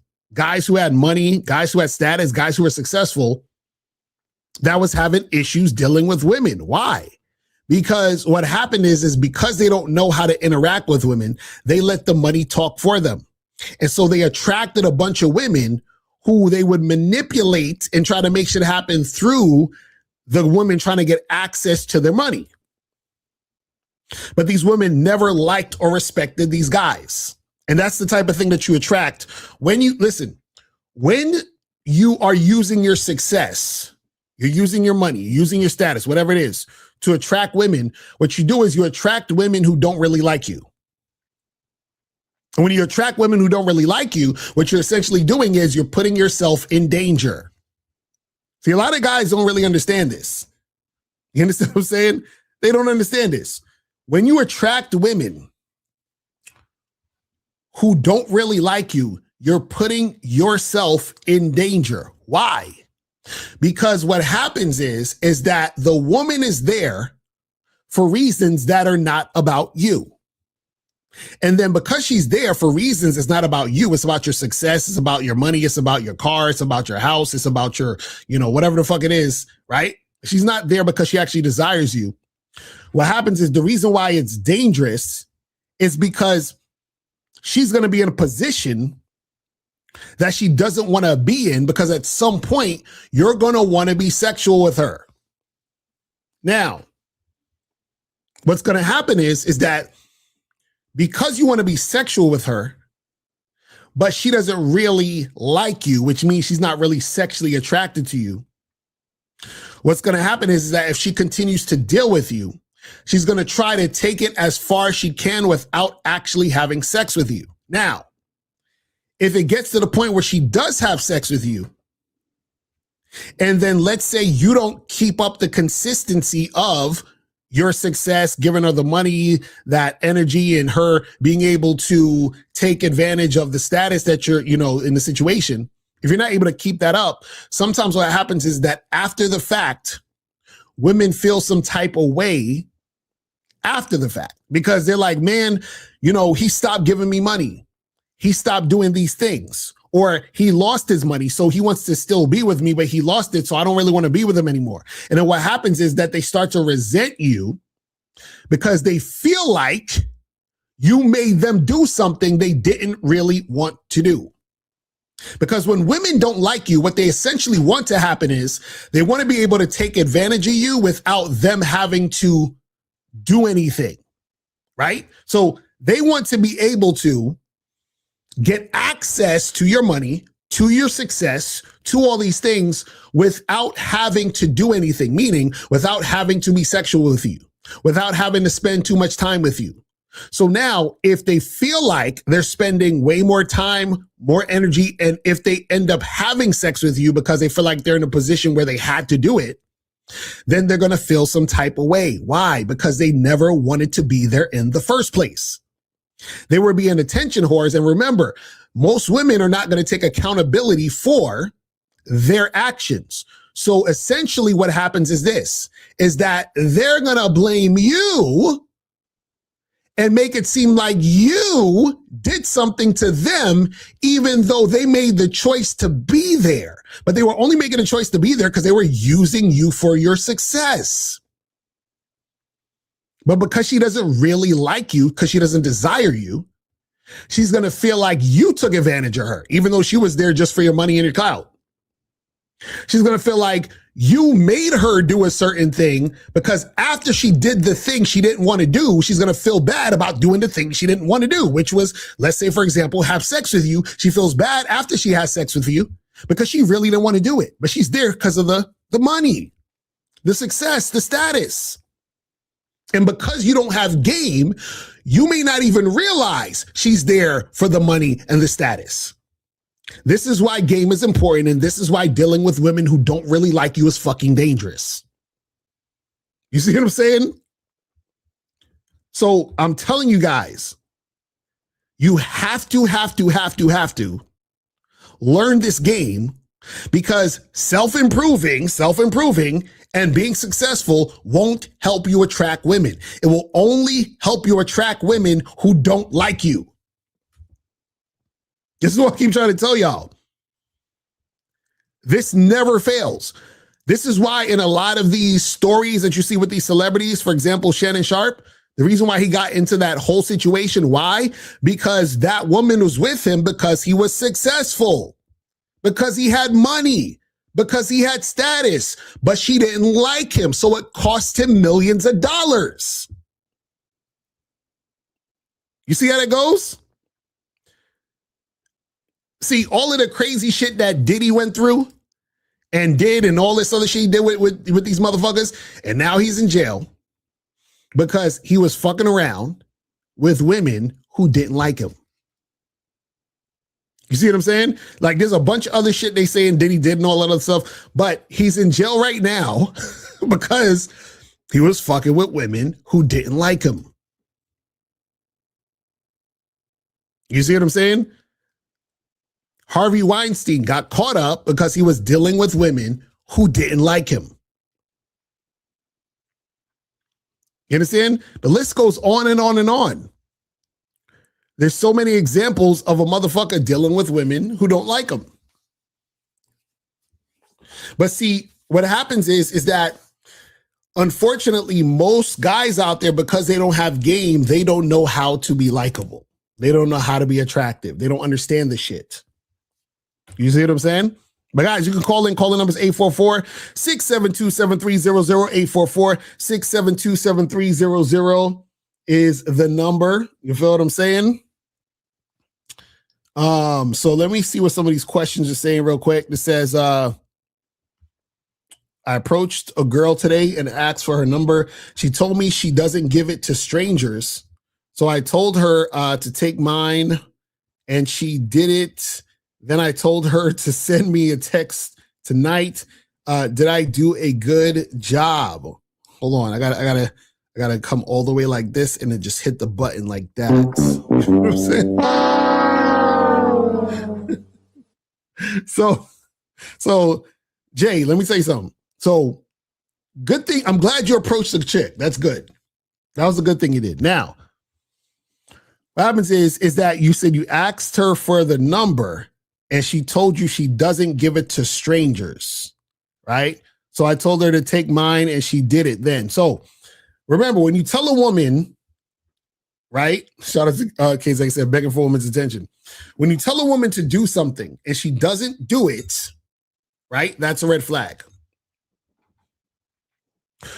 who had money, guys who had status, guys who were successful, that was having issues dealing with women. Why? Because what happened is because they don't know how to interact with women, they let the money talk for them. And so they attracted a bunch of women who they would manipulate and try to make shit happen through the women trying to get access to their money. But these women never liked or respected these guys. And that's the type of thing that you attract when you are using your success, you're using your money, you're using your status, whatever it is, to attract women. What you do is you attract women who don't really like you. And when you attract women who don't really like you, what you're essentially doing is you're putting yourself in danger. See, a lot of guys don't really understand this. You understand what I'm saying? They don't understand this. When you attract women who don't really like you, you're putting yourself in danger. Why? Because what happens is that the woman is there for reasons that are not about you. And then because she's there for reasons it's not about you, it's about your success, it's about your money, it's about your car, it's about your house, it's about your, whatever the fuck it is, right? She's not there because she actually desires you. What happens is the reason why it's dangerous is because she's going to be in a position that she doesn't want to be in, because at some point you're going to want to be sexual with her. Now, what's going to happen is that because you want to be sexual with her, but she doesn't really like you, which means she's not really sexually attracted to you. What's going to happen is that if she continues to deal with you, she's going to try to take it as far as she can without actually having sex with you. Now, if it gets to the point where she does have sex with you, and then let's say you don't keep up the consistency of your success, giving her the money, that energy, and her being able to take advantage of the status that you're, in the situation, if you're not able to keep that up, sometimes what happens is that after the fact, women feel some type of way after the fact, because they're like, man, he stopped giving me money. He stopped doing these things, or he lost his money. So he wants to still be with me, but he lost it. So I don't really want to be with him anymore. And then what happens is that they start to resent you because they feel like you made them do something they didn't really want to do. Because when women don't like you, what they essentially want to happen is they want to be able to take advantage of you without them having to do anything, right? So they want to be able to get access to your money, to your success, to all these things without having to do anything, meaning without having to be sexual with you, without having to spend too much time with you. So now if they feel like they're spending way more time, more energy, and if they end up having sex with you because they feel like they're in a position where they had to do it, then they're going to feel some type of way. Why? Because they never wanted to be there in the first place. They were being attention whores. And remember, most women are not going to take accountability for their actions. So essentially what happens is this, is that they're going to blame you and make it seem like you did something to them, even though they made the choice to be there. But they were only making a choice to be there because they were using you for your success. But because she doesn't really like you, because she doesn't desire you, she's going to feel like you took advantage of her, even though she was there just for your money and your clout. She's going to feel like you made her do a certain thing because after she did the thing she didn't want to do, she's going to feel bad about doing the thing she didn't want to do, which was, let's say, for example, have sex with you. She feels bad after she has sex with you because she really didn't want to do it, but she's there because of the money, the success, the status. And because you don't have game, you may not even realize she's there for the money and the status. This is why game is important, and this is why dealing with women who don't really like you is fucking dangerous. You see what I'm saying? So I'm telling you guys, you have to learn this game, because self-improving and being successful won't help you attract women. It will only help you attract women who don't like you. This is what I keep trying to tell y'all. This never fails. This is why in a lot of these stories that you see with these celebrities, for example, Shannon Sharp, the reason why he got into that whole situation, why? Because that woman was with him because he was successful, because he had money, because he had status, but she didn't like him. So it cost him millions of dollars. You see how that goes? See, all of the crazy shit that Diddy went through and did, and all this other shit he did with these motherfuckers, and now he's in jail because he was fucking around with women who didn't like him. You see what I'm saying? Like, there's a bunch of other shit they saying Diddy did and all that other stuff, but he's in jail right now because he was fucking with women who didn't like him. You see what I'm saying? Harvey Weinstein got caught up because he was dealing with women who didn't like him. You understand? The list goes on and on and on. There's so many examples of a motherfucker dealing with women who don't like him. But see, what happens is that unfortunately, most guys out there, because they don't have game, they don't know how to be likable. They don't know how to be attractive. They don't understand the shit. You see what I'm saying? But guys, you can call in. Calling number is 844-672-7300. 844-672-7300 is the number. You feel what I'm saying? So let me see what some of these questions are saying real quick. This says, I approached a girl today and asked for her number. She told me she doesn't give it to strangers. So I told her to take mine, and she did it. Then I told her to send me a text tonight. Did I do a good job? Hold on, I gotta come all the way like this and then just hit the button like that. You know what I'm saying? So Jay, let me say something. So good thing. I'm glad you approached the chick. That's good. That was a good thing you did. Now, what happens is that you said you asked her for the number, and she told you she doesn't give it to strangers, right? So I told her to take mine, and she did it then. So remember, when you tell a woman, right? Shout out to Case, like I said, begging for a woman's attention. When you tell a woman to do something and she doesn't do it, right? That's a red flag.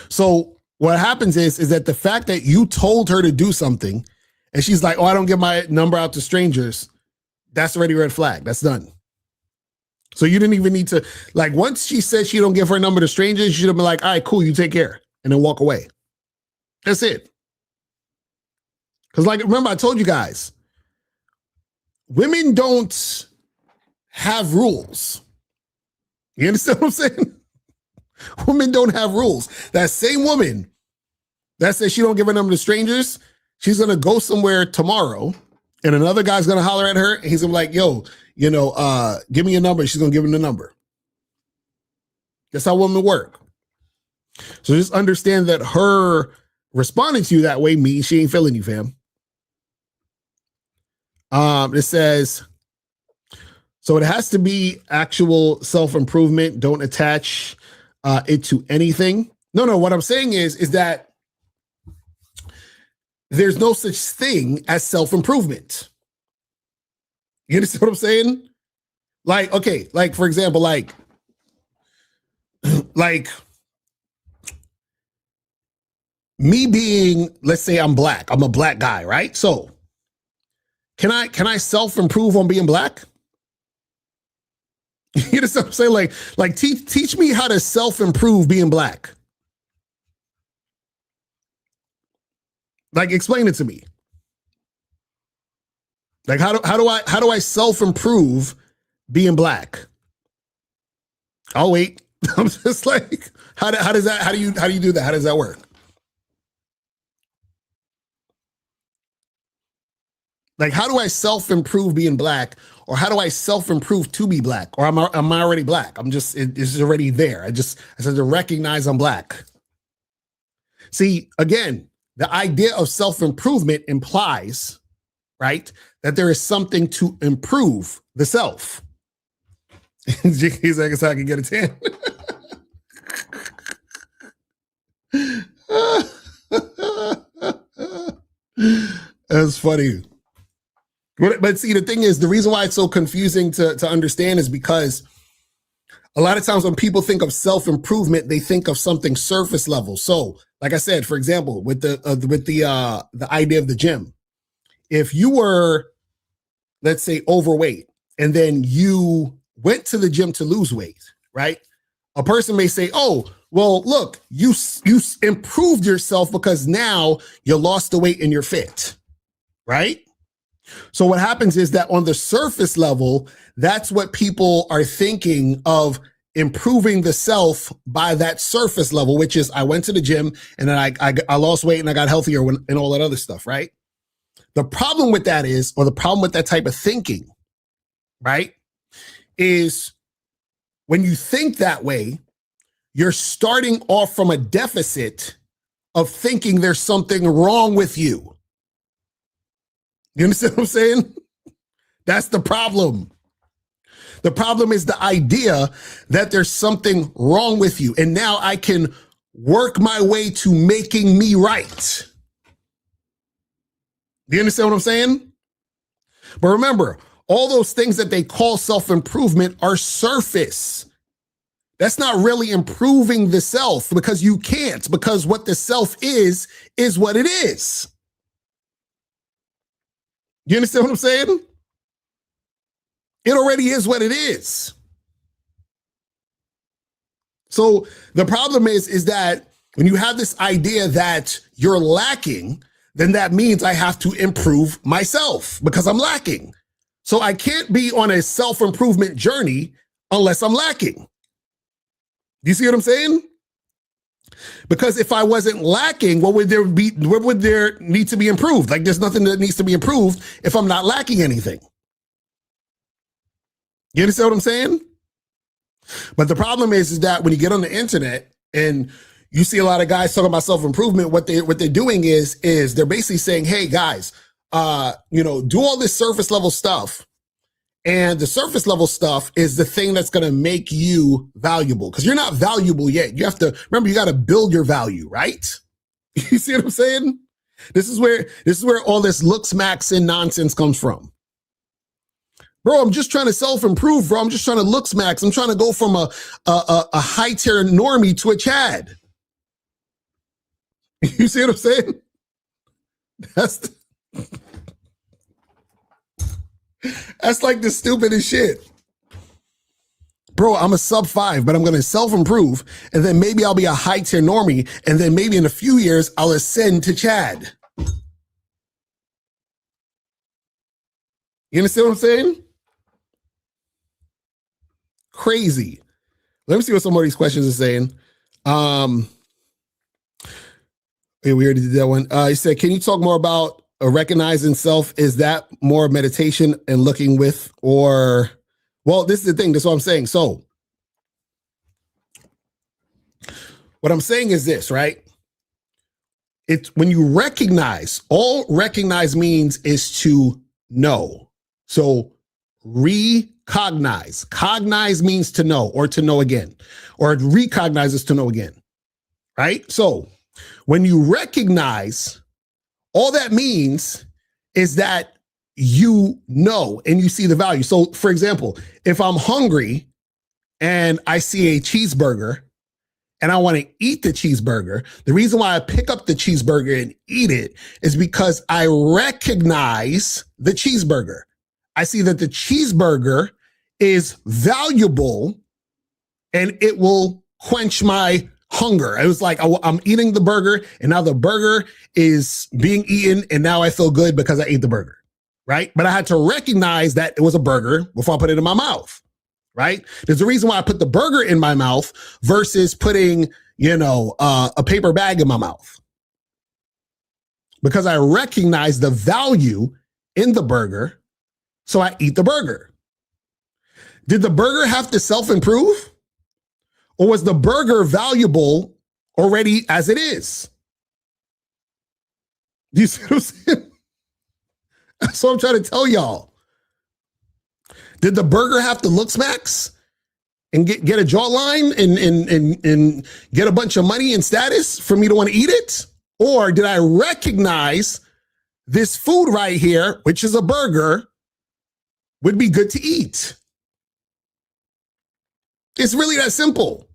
So what happens is that the fact that you told her to do something and she's like, oh, I don't give my number out to strangers, that's already a red flag. That's done. So you didn't even need to, like, once she said she don't give her number to strangers, you should have been like, all right, cool, you take care, and then walk away. That's it. Because, like, remember, I told you guys, women don't have rules. You understand what I'm saying? Women don't have rules. That same woman that says she don't give her number to strangers, she's going to go somewhere tomorrow And another guy's gonna holler at her, and he's gonna be like, yo, give me your number. She's gonna give him the number. That's how women work. So just understand that her responding to you that way means she ain't feeling you, fam. It says, so it has to be actual self-improvement. Don't attach it to anything. No, what I'm saying is that there's no such thing as self-improvement. You understand what I'm saying? Like, okay, like for example, like me being, let's say I'm black. I'm a black guy, right? So can I self-improve on being black? You understand what I'm saying? Like teach me how to self-improve being black. Like explain it to me. Like how do I self-improve being black? I'll wait. I'm just like, how do you do that? How does that work? Like, how do I self-improve being black, or how do I self-improve to be black? Or am I already black? It's already there. I said to recognize I'm black. See, again, the idea of self-improvement implies, right, that there is something to improve the self. He's like, so I can get a 10. That's funny. But see, the thing is, the reason why it's so confusing to understand is because a lot of times when people think of self-improvement, they think of something surface level. So, like I said, for example, with the idea of the gym, if you were, let's say, overweight, and then you went to the gym to lose weight, right? A person may say, oh, well, look, you improved yourself because now you lost the weight and you're fit, right? So what happens is that on the surface level, that's what people are thinking of improving the self by that surface level, which is I went to the gym and then I lost weight and I got healthier and all that other stuff, right? The problem with that is, or the problem with that type of thinking, right, is when you think that way, you're starting off from a deficit of thinking there's something wrong with you. You understand what I'm saying? That's the problem. The problem is the idea that there's something wrong with you. And now I can work my way to making me right. Do you understand what I'm saying? But remember, all those things that they call self-improvement are surface. That's not really improving the self, because you can't, because what the self is what it is. You understand what I'm saying? It already is what it is. So the problem is that when you have this idea that you're lacking, then that means I have to improve myself because I'm lacking. So I can't be on a self-improvement journey unless I'm lacking. Do you see what I'm saying? Because if I wasn't lacking, what would there need to be improved? Like there's nothing that needs to be improved if I'm not lacking anything. You understand what I'm saying? But the problem is that when you get on the internet and you see a lot of guys talking about self-improvement, what they're doing is they're basically saying, hey guys, do all this surface level stuff. And the surface level stuff is the thing that's going to make you valuable, because you're not valuable yet. You have to remember, you got to build your value, right? You see what I'm saying? This is where all this looks max and nonsense comes from. Bro, I'm just trying to self-improve, bro. I'm just trying to looks max. I'm trying to go from a high tier normie to a Chad. You see what I'm saying? That's like the stupidest shit. Bro, I'm a sub 5, but I'm going to self-improve, and then maybe I'll be a high tier normie, and then maybe in a few years, I'll ascend to Chad. You understand what I'm saying? Crazy. Let me see what some of these questions are saying. We already did that one. He said, can you talk more about recognizing self, is that more meditation and looking with, or, well, this is the thing. That's what I'm saying. So what I'm saying is this, right? It's when you recognize, all recognize means is to know. So recognize. Cognize means to know or to know again, or recognize is to know again, right? So when you recognize, all that means is that you know and you see the value. So for example, if I'm hungry and I see a cheeseburger and I want to eat the cheeseburger, the reason why I pick up the cheeseburger and eat it is because I recognize the cheeseburger. I see that the cheeseburger is valuable and it will quench my hunger. It was like, I'm eating the burger and now the burger is being eaten and now I feel good because I ate the burger, right? But I had to recognize that it was a burger before I put it in my mouth. Right? There's a reason why I put the burger in my mouth versus putting, a paper bag in my mouth. Because I recognize the value in the burger, so I eat the burger. Did the burger have to self-improve? Or was the burger valuable already as it is? Do you see what I'm saying? That's what I'm trying to tell y'all. Did the burger have to look smacks and get a jawline and get a bunch of money and status for me to want to eat it? Or did I recognize this food right here, which is a burger, would be good to eat? It's really that simple.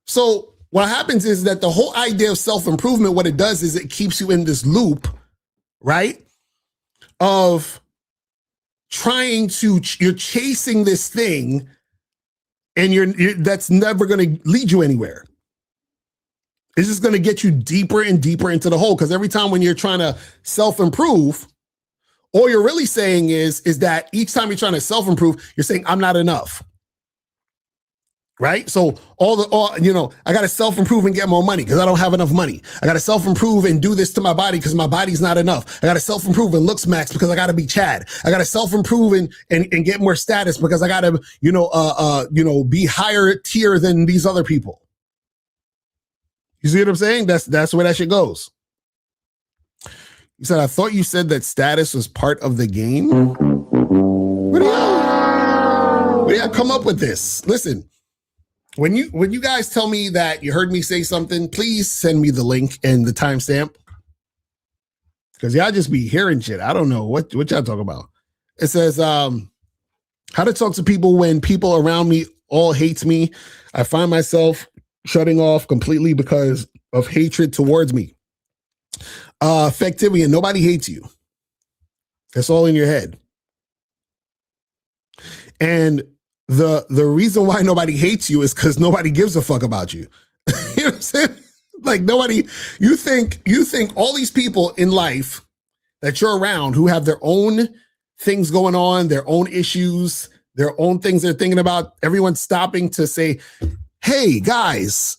So what happens is that the whole idea of self-improvement, what it does is it keeps you in this loop, right? Of you're chasing this thing and that's never going to lead you anywhere. It's just going to get you deeper and deeper into the hole. Because every time when you're trying to self-improve, all you're really saying is that each time you're trying to self-improve, you're saying, I'm not enough. Right? So I got to self-improve and get more money because I don't have enough money. I got to self-improve and do this to my body because my body's not enough. I got to self-improve and looks max because I got to be Chad. I got to self-improve and get more status because I got to, be higher tier than these other people. You see what I'm saying? That's where that shit goes. You said, I thought you said that status was part of the game. Where do y'all come up with this? Listen. When you guys tell me that you heard me say something, please send me the link and the timestamp. Because y'all just be hearing shit. I don't know what y'all talking about. It says, how to talk to people when people around me all hates me. I find myself shutting off completely because of hatred towards me. Effectivity, and nobody hates you. That's all in your head. And the reason why nobody hates you is because nobody gives a fuck about you. You know what I'm saying? Like nobody, you think all these people in life that you're around who have their own things going on, their own issues, their own things they're thinking about, everyone's stopping to say, hey guys,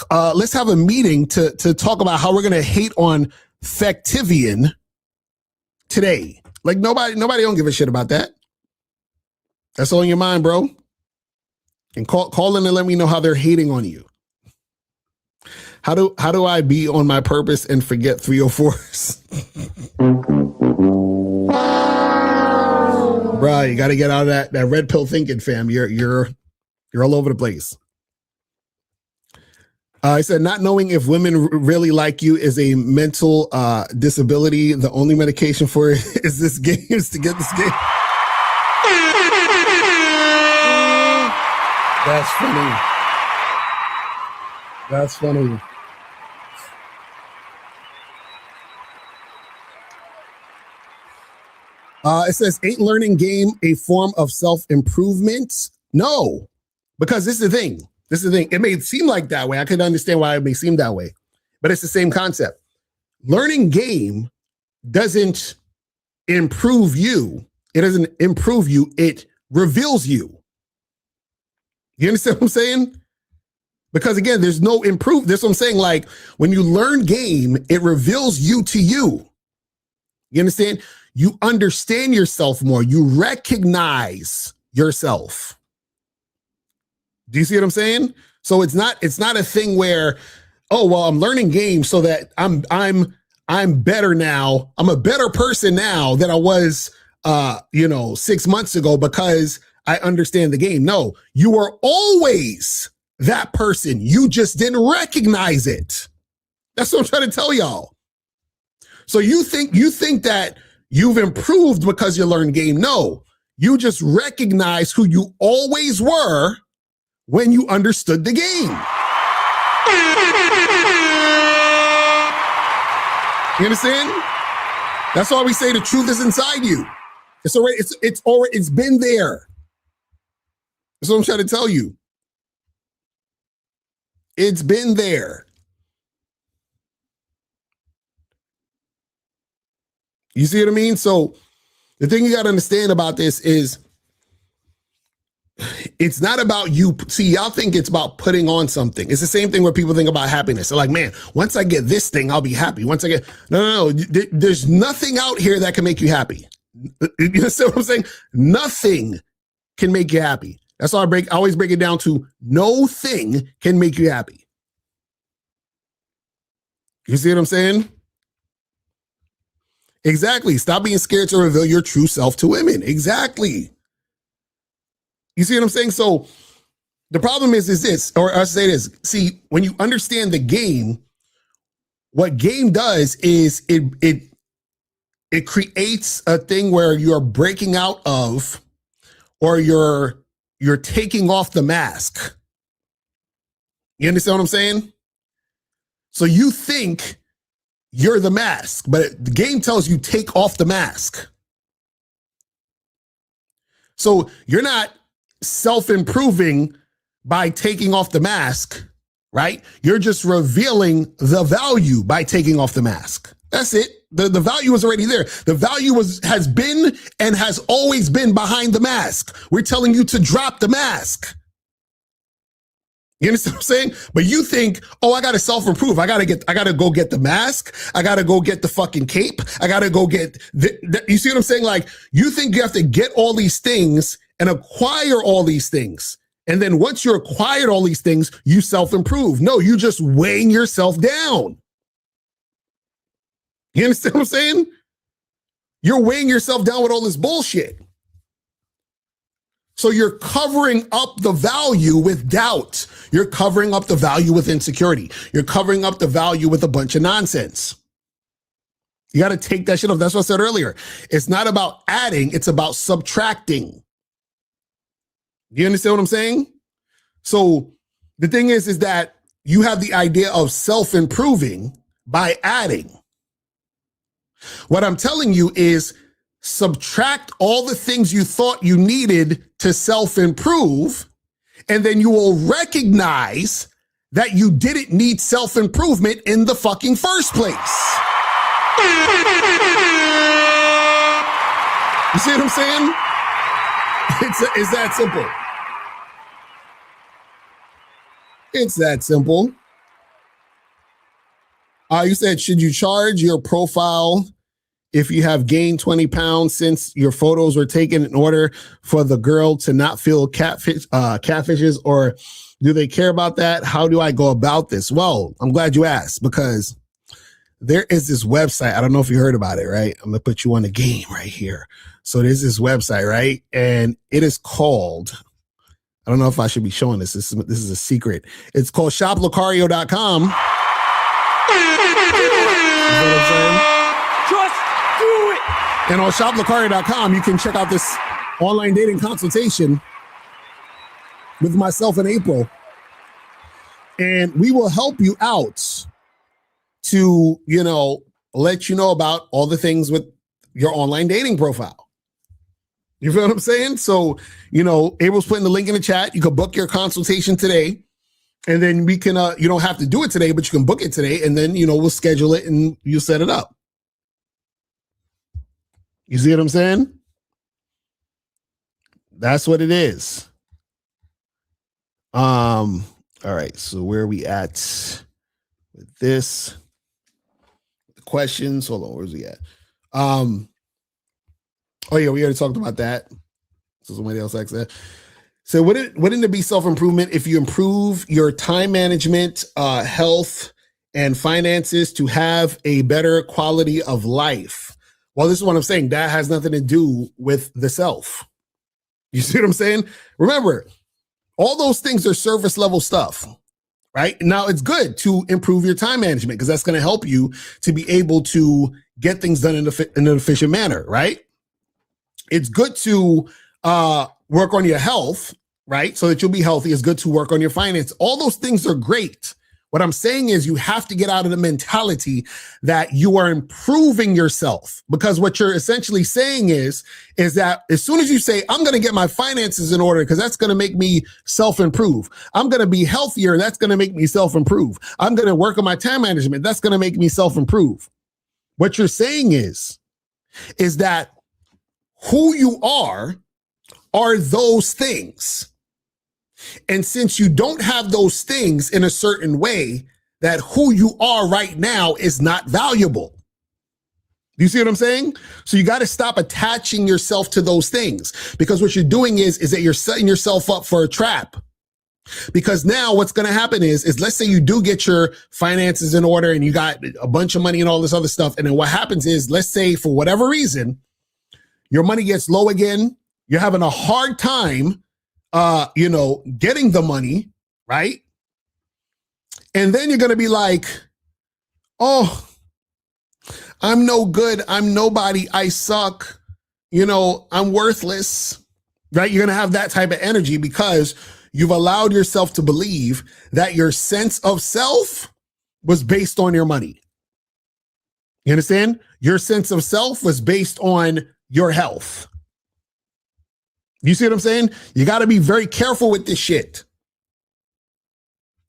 let's have a meeting to talk about how we're going to hate on Factivian today. Like nobody don't give a shit about that. That's all in your mind, bro. And call in and let me know how they're hating on you. How do I be on my purpose and forget 304s? Bro, you got to get out of that red pill thinking, fam. You're all over the place. I said, not knowing if women really like you is a mental disability. The only medication for it is this game, is to get this game. That's funny. That's funny. It says, ain't learning game a form of self-improvement? No, because this is the thing. It may seem like that way. I can understand why it may seem that way, but it's the same concept. Learning game doesn't improve you. It doesn't improve you. It reveals you. You understand what I'm saying? Because again, there's no improve. That's what I'm saying. Like when you learn game, it reveals you to you. You understand? You understand yourself more. You recognize yourself. Do you see what I'm saying? So it's not a thing where, oh well, I'm learning game so that I'm better now. I'm a better person now than I was 6 months ago because I understand the game. No, you are always that person. You just didn't recognize it. That's what I'm trying to tell y'all. So you think that you've improved because you learned game. No, you just recognize who you always were when you understood the game. You understand? That's why we say the truth is inside you. It's been there. That's what I'm trying to tell you. It's been there. You see what I mean? So the thing you got to understand about this is it's not about you. See, y'all think it's about putting on something. It's the same thing where people think about happiness. They're like, man, once I get this thing, I'll be happy. No. There's nothing out here that can make you happy. You see what I'm saying? Nothing can make you happy. That's why I always break it down to no thing can make you happy. You see what I'm saying? Exactly. Stop being scared to reveal your true self to women. Exactly. You see what I'm saying? So the problem is this, or I say this. See, when you understand the game, what game does is it creates a thing where you're breaking out of, or you're taking off the mask. You understand what I'm saying? So you think you're the mask, but the game tells you take off the mask. So you're not self-improving by taking off the mask, right? You're just revealing the value by taking off the mask. That's it. The value is already there. The value has been and has always been behind the mask. We're telling you to drop the mask. You understand what I'm saying? But you think, oh, I got to self-improve. I got to go get the mask. I got to go get the fucking cape. I got to go get you see what I'm saying? Like you think you have to get all these things and acquire all these things. And then once you acquired all these things, you self-improve. No, you just weighing yourself down. You understand what I'm saying? You're weighing yourself down with all this bullshit. So you're covering up the value with doubt. You're covering up the value with insecurity. You're covering up the value with a bunch of nonsense. You got to take that shit off. That's what I said earlier. It's not about adding. It's about subtracting. Do you understand what I'm saying? So the thing is that you have the idea of self-improving by adding. What I'm telling you is subtract all the things you thought you needed to self-improve, and then you will recognize that you didn't need self-improvement in the fucking first place. You see what I'm saying? It's that simple. It's that simple. You said, should you charge your profile if you have gained 20 pounds since your photos were taken in order for the girl to not feel catfishes, or do they care about that? How do I go about this? Well, I'm glad you asked, because there is this website. I don't know if you heard about it, right? I'm going to put you on the game right here. So there's this website, right? And it is called, I don't know if I should be showing this. This is a secret. It's called shoplocario.com. You know what I'm saying?
Just do it.
And on shoplocario.com, you can check out this online dating consultation with myself in April. And we will help you out to, let you know about all the things with your online dating profile. You feel what I'm saying? So, April's putting the link in the chat. You can book your consultation today. And then we can, you don't have to do it today, but you can book it today. And then, we'll schedule it and you set it up. You see what I'm saying? That's what it is. All right, so where are we at with this? The questions. Hold on, where's we at? Oh yeah, we already talked about that. So somebody else asked that. So wouldn't it be self-improvement if you improve your time management, health, and finances to have a better quality of life? Well, this is what I'm saying. That has nothing to do with the self. You see what I'm saying? Remember, all those things are surface level stuff, right? Now, it's good to improve your time management because that's going to help you to be able to get things done in an efficient manner, right? It's good to work on your health, right? So that you'll be healthy. It's good to work on your finance. All those things are great. What I'm saying is you have to get out of the mentality that you are improving yourself, because what you're essentially saying is that as soon as you say, I'm going to get my finances in order because that's going to make me self-improve. I'm going to be healthier. That's going to make me self-improve. I'm going to work on my time management. That's going to make me self-improve. What you're saying is that who you are those things. And since you don't have those things in a certain way, that who you are right now is not valuable. Do you see what I'm saying? So you got to stop attaching yourself to those things, because what you're doing is that you're setting yourself up for a trap. Because now what's going to happen is let's say you do get your finances in order and you got a bunch of money and all this other stuff. And then what happens is, let's say for whatever reason, your money gets low again. You're having a hard time getting the money, right? And then you're going to be like, oh, I'm no good. I'm nobody. I suck. I'm worthless, right? You're going to have that type of energy because you've allowed yourself to believe that your sense of self was based on your money. You understand? Your sense of self was based on your health. You see what I'm saying? You got to be very careful with this shit.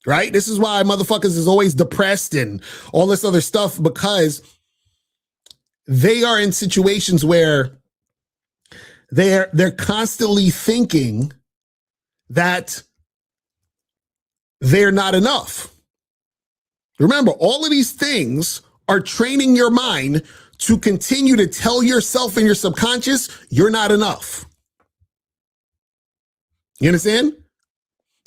Right? This is why motherfuckers is always depressed and all this other stuff, because they are in situations where they're constantly thinking that they're not enough. Remember, all of these things are training your mind to continue to tell yourself in your subconscious, you're not enough. You understand?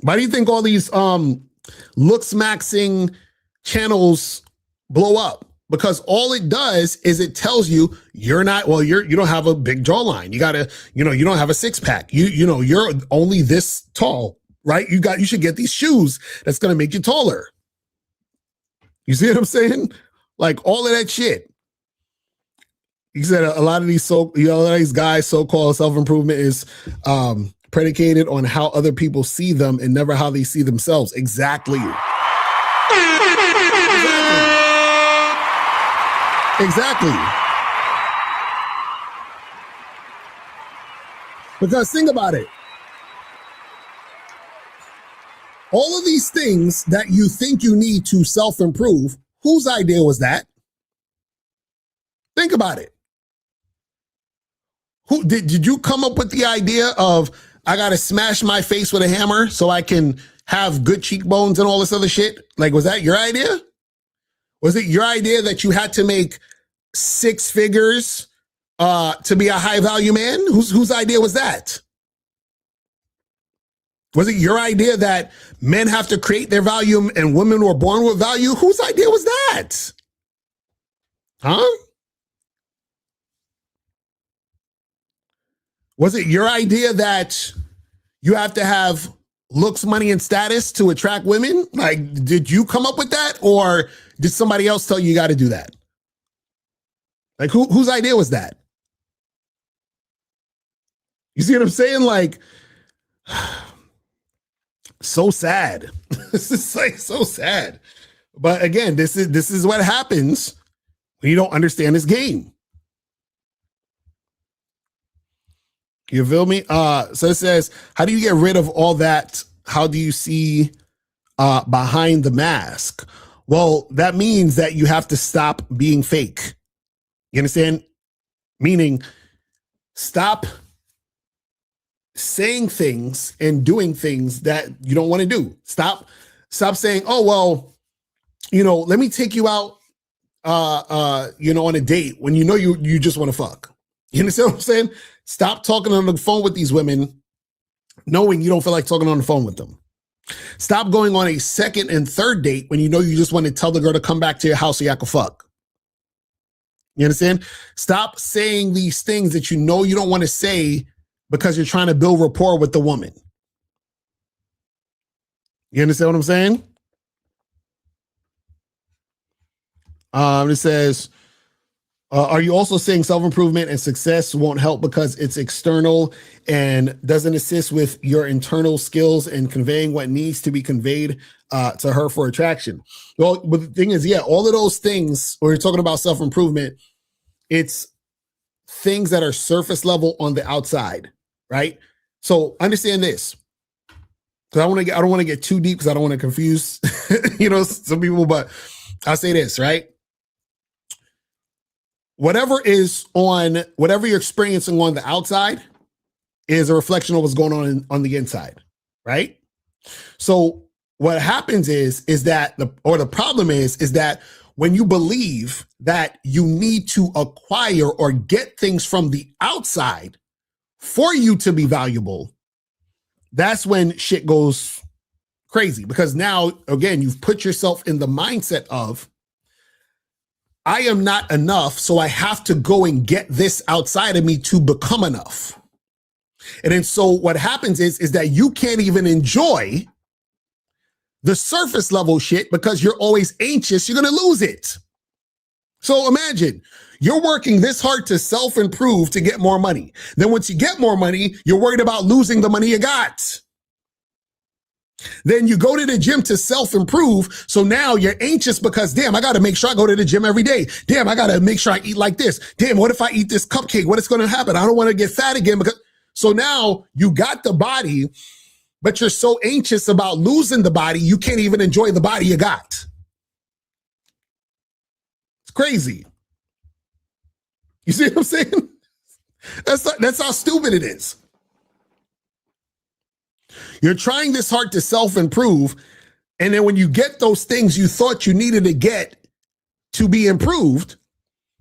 Why do you think all these looks maxing channels blow up? Because all it does is it tells you you don't have a big jawline. You gotta, you don't have a six pack. You're only this tall, right? You should get these shoes that's gonna make you taller. You see what I'm saying? Like all of that shit. You said a lot of these guys, so-called self-improvement is predicated on how other people see them and never how they see themselves. Exactly. Because think about it. All of these things that you think you need to self-improve, whose idea was that? Think about it. Who did you come up with the idea of, I got to smash my face with a hammer so I can have good cheekbones and all this other shit? Like, was that your idea? Was it your idea that you had to make 6 figures to be a high value man? Whose idea was that? Was it your idea that men have to create their value and women were born with value? Whose idea was that? Huh? Was it your idea that you have to have looks, money, and status to attract women? Like, did you come up with that, or did somebody else tell you got to do that? Like, whose idea was that? You see what I'm saying? Like, so sad. This is like so sad. But again, this is what happens when you don't understand this game. You feel me? So it says, how do you get rid of all that? How do you see behind the mask? Well, that means that you have to stop being fake. You understand? Meaning, stop saying things and doing things that you don't want to do. Stop
Stop saying, oh, well, let me take you out, on a date when you just want to fuck. You understand what I'm saying? Stop talking on the phone with these women knowing you don't feel like talking on the phone with them. Stop going on a second and third date when you just want to tell the girl to come back to your house so y'all can fuck. You understand? Stop saying these things that you don't want to say because you're trying to build rapport with the woman. You understand what I'm saying? It says, are you also saying self-improvement and success won't help because it's external and doesn't assist with your internal skills and conveying what needs to be conveyed to her for attraction? Well, but the thing is, all of those things, when you're talking about self-improvement, it's things that are surface level on the outside, right? So understand this. Because I don't want to get too deep because I don't want to confuse, some people, but I'll say this, right? Whatever you're experiencing on the outside is a reflection of what's going on the inside, right? So what happens is that the problem is that when you believe that you need to acquire or get things from the outside for you to be valuable, that's when shit goes crazy. Because now, again, you've put yourself in the mindset of, I am not enough, so I have to go and get this outside of me to become enough. And then so what happens is that you can't even enjoy the surface level shit because you're always anxious you're going to lose it. So imagine you're working this hard to self-improve to get more money. Then once you get more money, you're worried about losing the money you got. Then you go to the gym to self-improve. So now you're anxious because, damn, I got to make sure I go to the gym every day. Damn, I got to make sure I eat like this. Damn, what if I eat this cupcake? What is going to happen? I don't want to get fat again. So now you got the body, but you're so anxious about losing the body, you can't even enjoy the body you got. It's crazy. You see what I'm saying? That's how stupid it is. You're trying this hard to self-improve, and then when you get those things you thought you needed to get to be improved,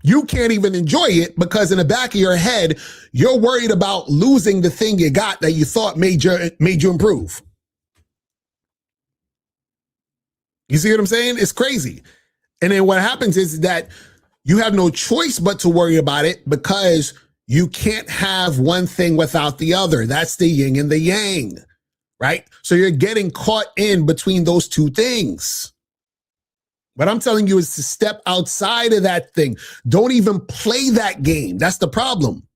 you can't even enjoy it because in the back of your head, you're worried about losing the thing you got that you thought made you improve. You see what I'm saying? It's crazy. And then what happens is that you have no choice but to worry about it because you can't have one thing without the other. That's the yin and the yang. Right? So you're getting caught in between those two things. What I'm telling you is to step outside of that thing. Don't even play that game. That's the problem.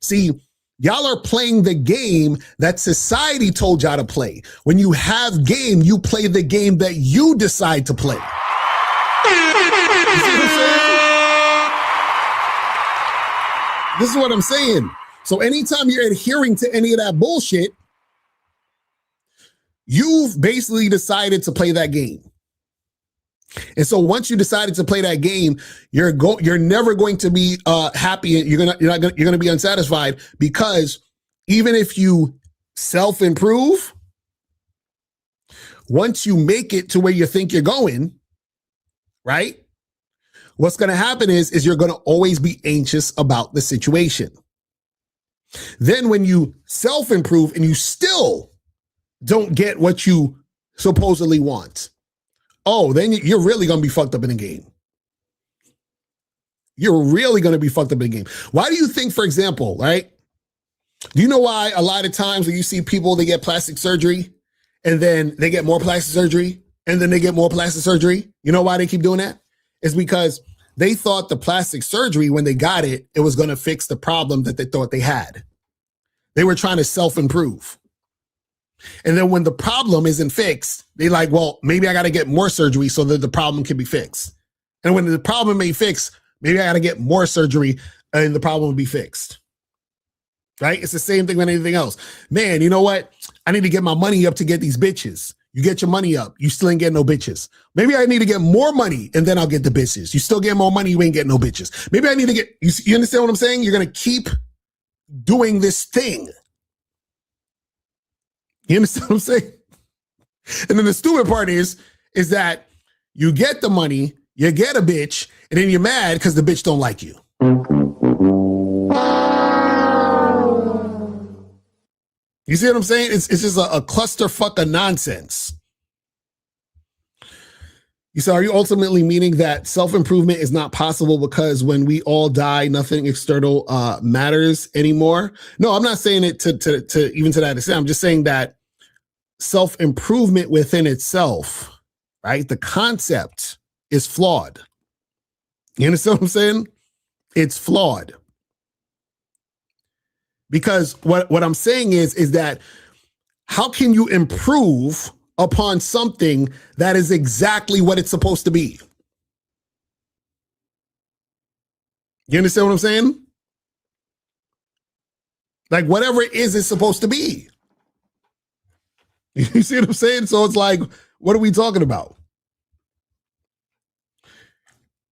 See, y'all are playing the game that society told y'all to play. When you have game, you play the game that you decide to play. You see what I'm saying? This is what I'm saying. So anytime you're adhering to any of that bullshit, you've basically decided to play that game. And so once you decided to play that game, you're never going to be happy. You're going to be unsatisfied because even if you self-improve, once you make it to where you think you're going, right? What's going to happen is you're going to always be anxious about the situation. Then when you self-improve and you still don't get what you supposedly want, then you're really going to be fucked up in the game. You're really going to be fucked up in the game. Why do you think, for example, right? Do you know why a lot of times when you see people, they get plastic surgery and then they get more plastic surgery and then they get more plastic surgery? You know why they keep doing that? It's because they thought the plastic surgery, when they got it, it was going to fix the problem that they thought they had. They were trying to self-improve. And then when the problem isn't fixed, they like, well, maybe I got to get more surgery so that the problem can be fixed. And when the problem ain't fixed, maybe I got to get more surgery and the problem will be fixed. Right? It's the same thing with anything else. Man, you know what? I need to get my money up to get these bitches. You get your money up. You still ain't getting no bitches. Maybe I need to get more money and then I'll get the bitches. You still get more money. You ain't getting no bitches. Maybe I need to get, you understand what I'm saying? You're going to keep doing this thing. You understand what I'm saying?
And then the stupid part is that you get the money, you get a bitch, and then you're mad because the bitch don't like you. You see what I'm saying? It's just a clusterfuck of nonsense. You say, are you ultimately meaning that self-improvement is not possible because when we all die, nothing external matters anymore? No, I'm not saying it to even to that extent. I'm just saying that self-improvement within itself, right? The concept is flawed. You understand what I'm saying? It's flawed. Because what I'm saying is that how can you improve upon something that is exactly what it's supposed to be? You understand what I'm saying? Like whatever it is, it's supposed to be. You see what I'm saying? So it's like, what are we talking about?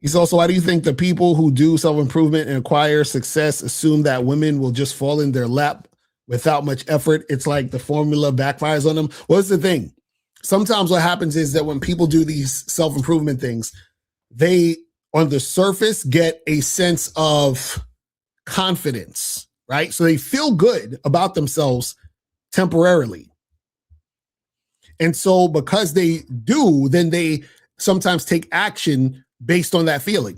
He's also, why do you think the people who do self-improvement and acquire success assume that women will just fall in their lap without much effort? It's like the formula backfires on them. Well, that's the thing. Sometimes what happens is that when people do these self-improvement things, they, on the surface, get a sense of confidence, right? So they feel good about themselves temporarily. And so because they do, then they sometimes take action based on that feeling.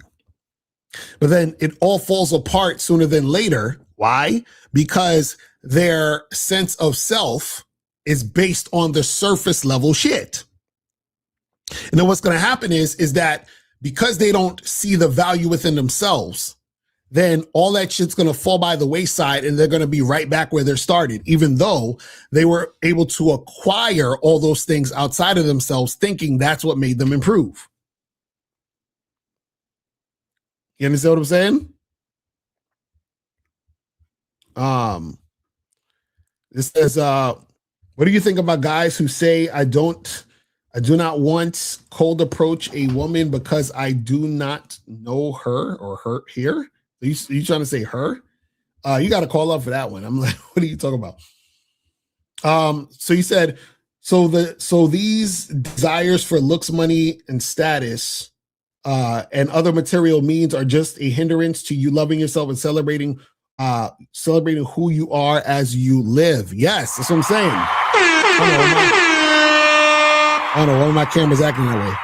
But then it all falls apart sooner than later. Why? Because their sense of self is based on the surface level shit. And then what's going to happen is that because they don't see the value within themselves, then all that shit's going to fall by the wayside and they're going to be right back where they started, even though they were able to acquire all those things outside of themselves, thinking that's what made them improve. You understand what I'm saying? This says, what do you think about guys who say, I do not want cold approach a woman because I do not know her or her here? Are you trying to say her? You got to call up for that one. I'm like, what are you talking about? So you said, so these desires for looks, money, and status, and other material means are just a hindrance to you loving yourself and celebrating who you are as you live. Yes, that's what I'm saying. I don't know why my camera's acting that way.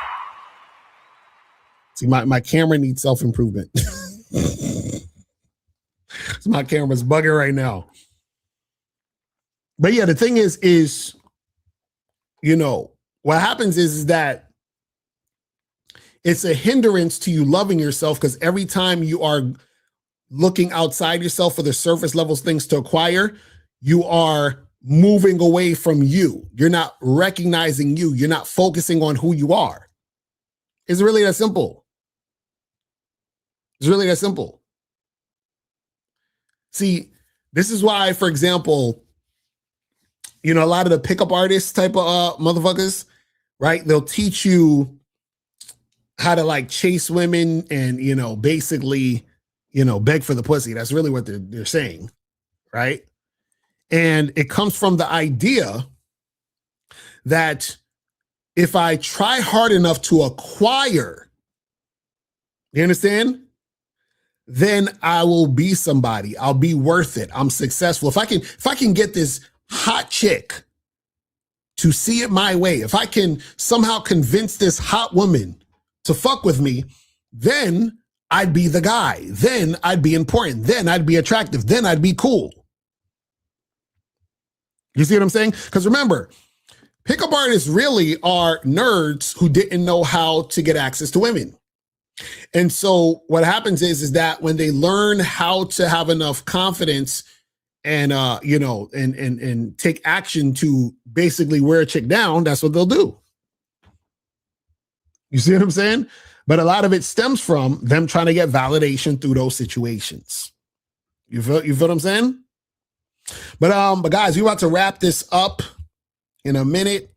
See, my camera needs self-improvement. So my camera's bugging right now. But yeah, the thing is, you know, what happens is that it's a hindrance to you loving yourself because every time you are looking outside yourself for the surface level things to acquire, you are moving away from you. You're not recognizing you. You're not focusing on who you are. It's really that simple. It's really that simple. See, this is why, for example, you know, a lot of the pickup artists type of motherfuckers, right? They'll teach you how to like chase women and, you know, basically, you know, beg for the pussy. That's really what they're saying, right? And it comes from the idea that if I try hard enough to acquire, you understand? Then I will be somebody. I'll be worth it. I'm successful. If I can get this hot chick to see it my way, if I can somehow convince this hot woman to fuck with me, then I'd be the guy. Then I'd be important. Then I'd be attractive. Then I'd be cool. You see what I'm saying? Because remember, pickup artists really are nerds who didn't know how to get access to women. And so what happens is that when they learn how to have enough confidence and, you know, and take action to basically wear a chick down, that's what they'll do. You see what I'm saying? But a lot of it stems from them trying to get validation through those situations. You feel what I'm saying? But guys, we're about to wrap this up in a minute.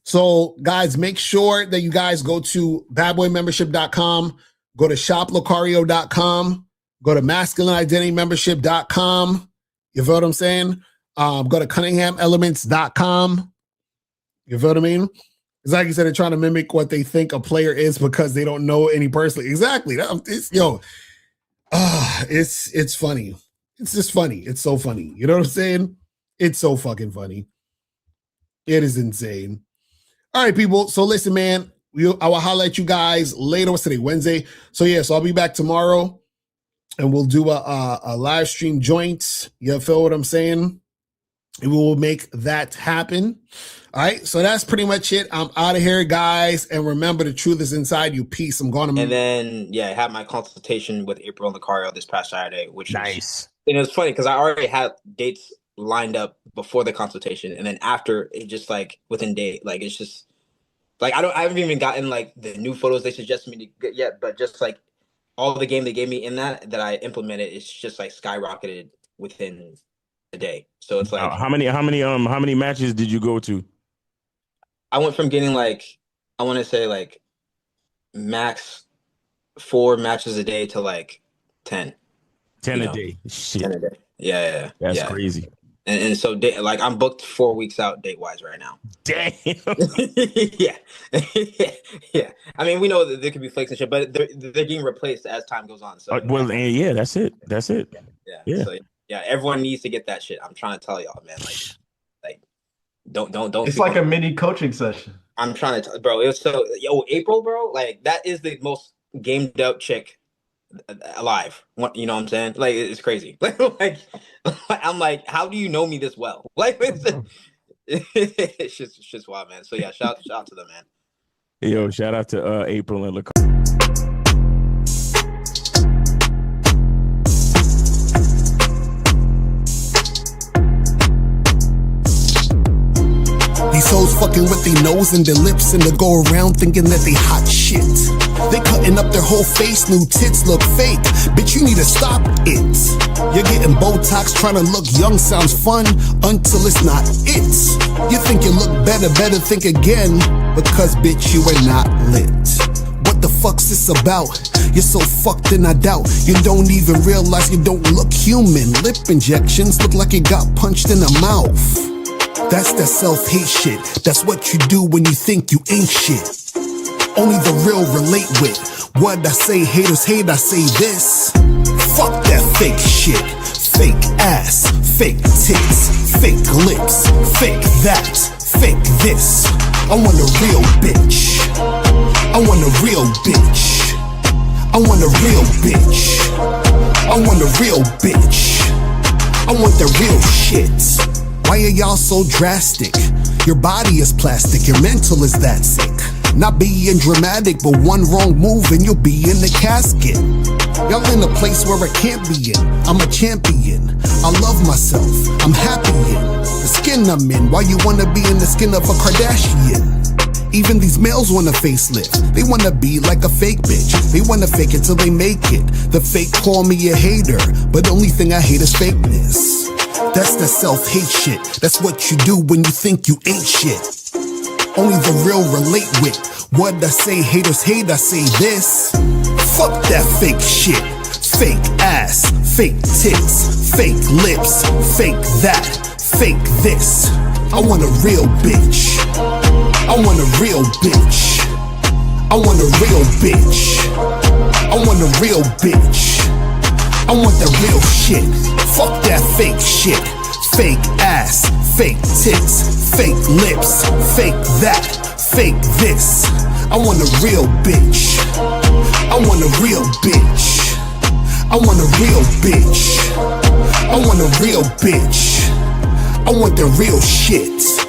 So guys, make sure that you guys go to badboymembership.com, go to shoplocario.com, go to masculineidentitymembership.com. You feel what I'm saying? Go to cunninghamelements.com.
You feel what I mean? It's like you said, they're trying to mimic what they think a player is because they don't know any personally. Exactly. It's funny. It's just funny. It's so funny. You know what I'm saying? It's so fucking funny. It is insane. All right, people. So listen, man, I will holler at you guys later. What's today? Wednesday. So I'll be back tomorrow and we'll do a live stream joint. You feel what I'm saying? We will make that happen. All right. So that's pretty much it. I'm out of here, guys. And remember, the truth is inside you. Peace. I'm going to.
And then, I had my consultation with April and Locario this past Saturday, which
nice.
And it was funny because I already had dates lined up before the consultation. And then after, it just like within day, like it's just like I haven't even gotten like the new photos they suggested me to get yet, but just like all the game they gave me in that I implemented, it's just like skyrocketed within a day. So it's like
how many matches did you go to?
I went from getting like, I want to say like max 4 matches a day to like 10.
10 a day. Shit.
10 a day. Yeah.
That's crazy.
And so like I'm booked 4 weeks out date wise right now.
Damn.
Yeah. I mean, we know that there could be flakes and shit, but they're getting replaced as time goes on. So
that's it.
Yeah. So everyone needs to get that shit. I'm trying to tell y'all, man. Like don't.
It's like a mini coaching session.
I'm trying to, bro. It was so April, bro. Like that is the most gamed up chick alive. You know what I'm saying? Like it's crazy. Like I'm like, how do you know me this well? Like it's just wild, man. So shout out to them, man.
Yo, shout out to April and Locario.
These hoes fucking with their nose and their lips and they go around thinking that they hot shit. They cutting up their whole face, new tits look fake. Bitch, you need to stop it. You're getting Botox, trying to look young sounds fun until it's not it. You think you look better think again, because bitch, you are not lit. What the fuck's this about? You're so fucked and I doubt you don't even realize you don't look human. Lip injections look like you got punched in the mouth. That's that self-hate shit. That's what you do when you think you ain't shit. Only the real relate with what I say. Haters hate, I say this. Fuck that fake shit. Fake ass, fake tits, fake lips, fake that, fake this. I want a real bitch. I want a real bitch. I want a real bitch. I want a real bitch. I want the real shit. Why are y'all so drastic? Your body is plastic, your mental is that sick. Not being dramatic, but one wrong move and you'll be in the casket. Y'all in a place where I can't be in. I'm a champion. I love myself. I'm happy in the skin I'm in. Why you wanna be in the skin of a Kardashian? Even these males want a facelift. They wanna be like a fake bitch. They wanna fake it till they make it. The fake call me a hater, but the only thing I hate is fakeness. That's the self-hate shit. That's what you do when you think you ain't shit. Only the real relate with what I say. Haters hate, I say this. Fuck that fake shit. Fake ass, fake tits, fake lips, fake that, fake this. I want a real bitch. I want a real bitch. I want a real bitch. I want a real bitch. I want the real shit. Fuck that fake shit. Fake ass, fake tits, fake lips, fake that, fake this. I want a real bitch. I want a real bitch. I want a real bitch. I want a real bitch. I want the real shit.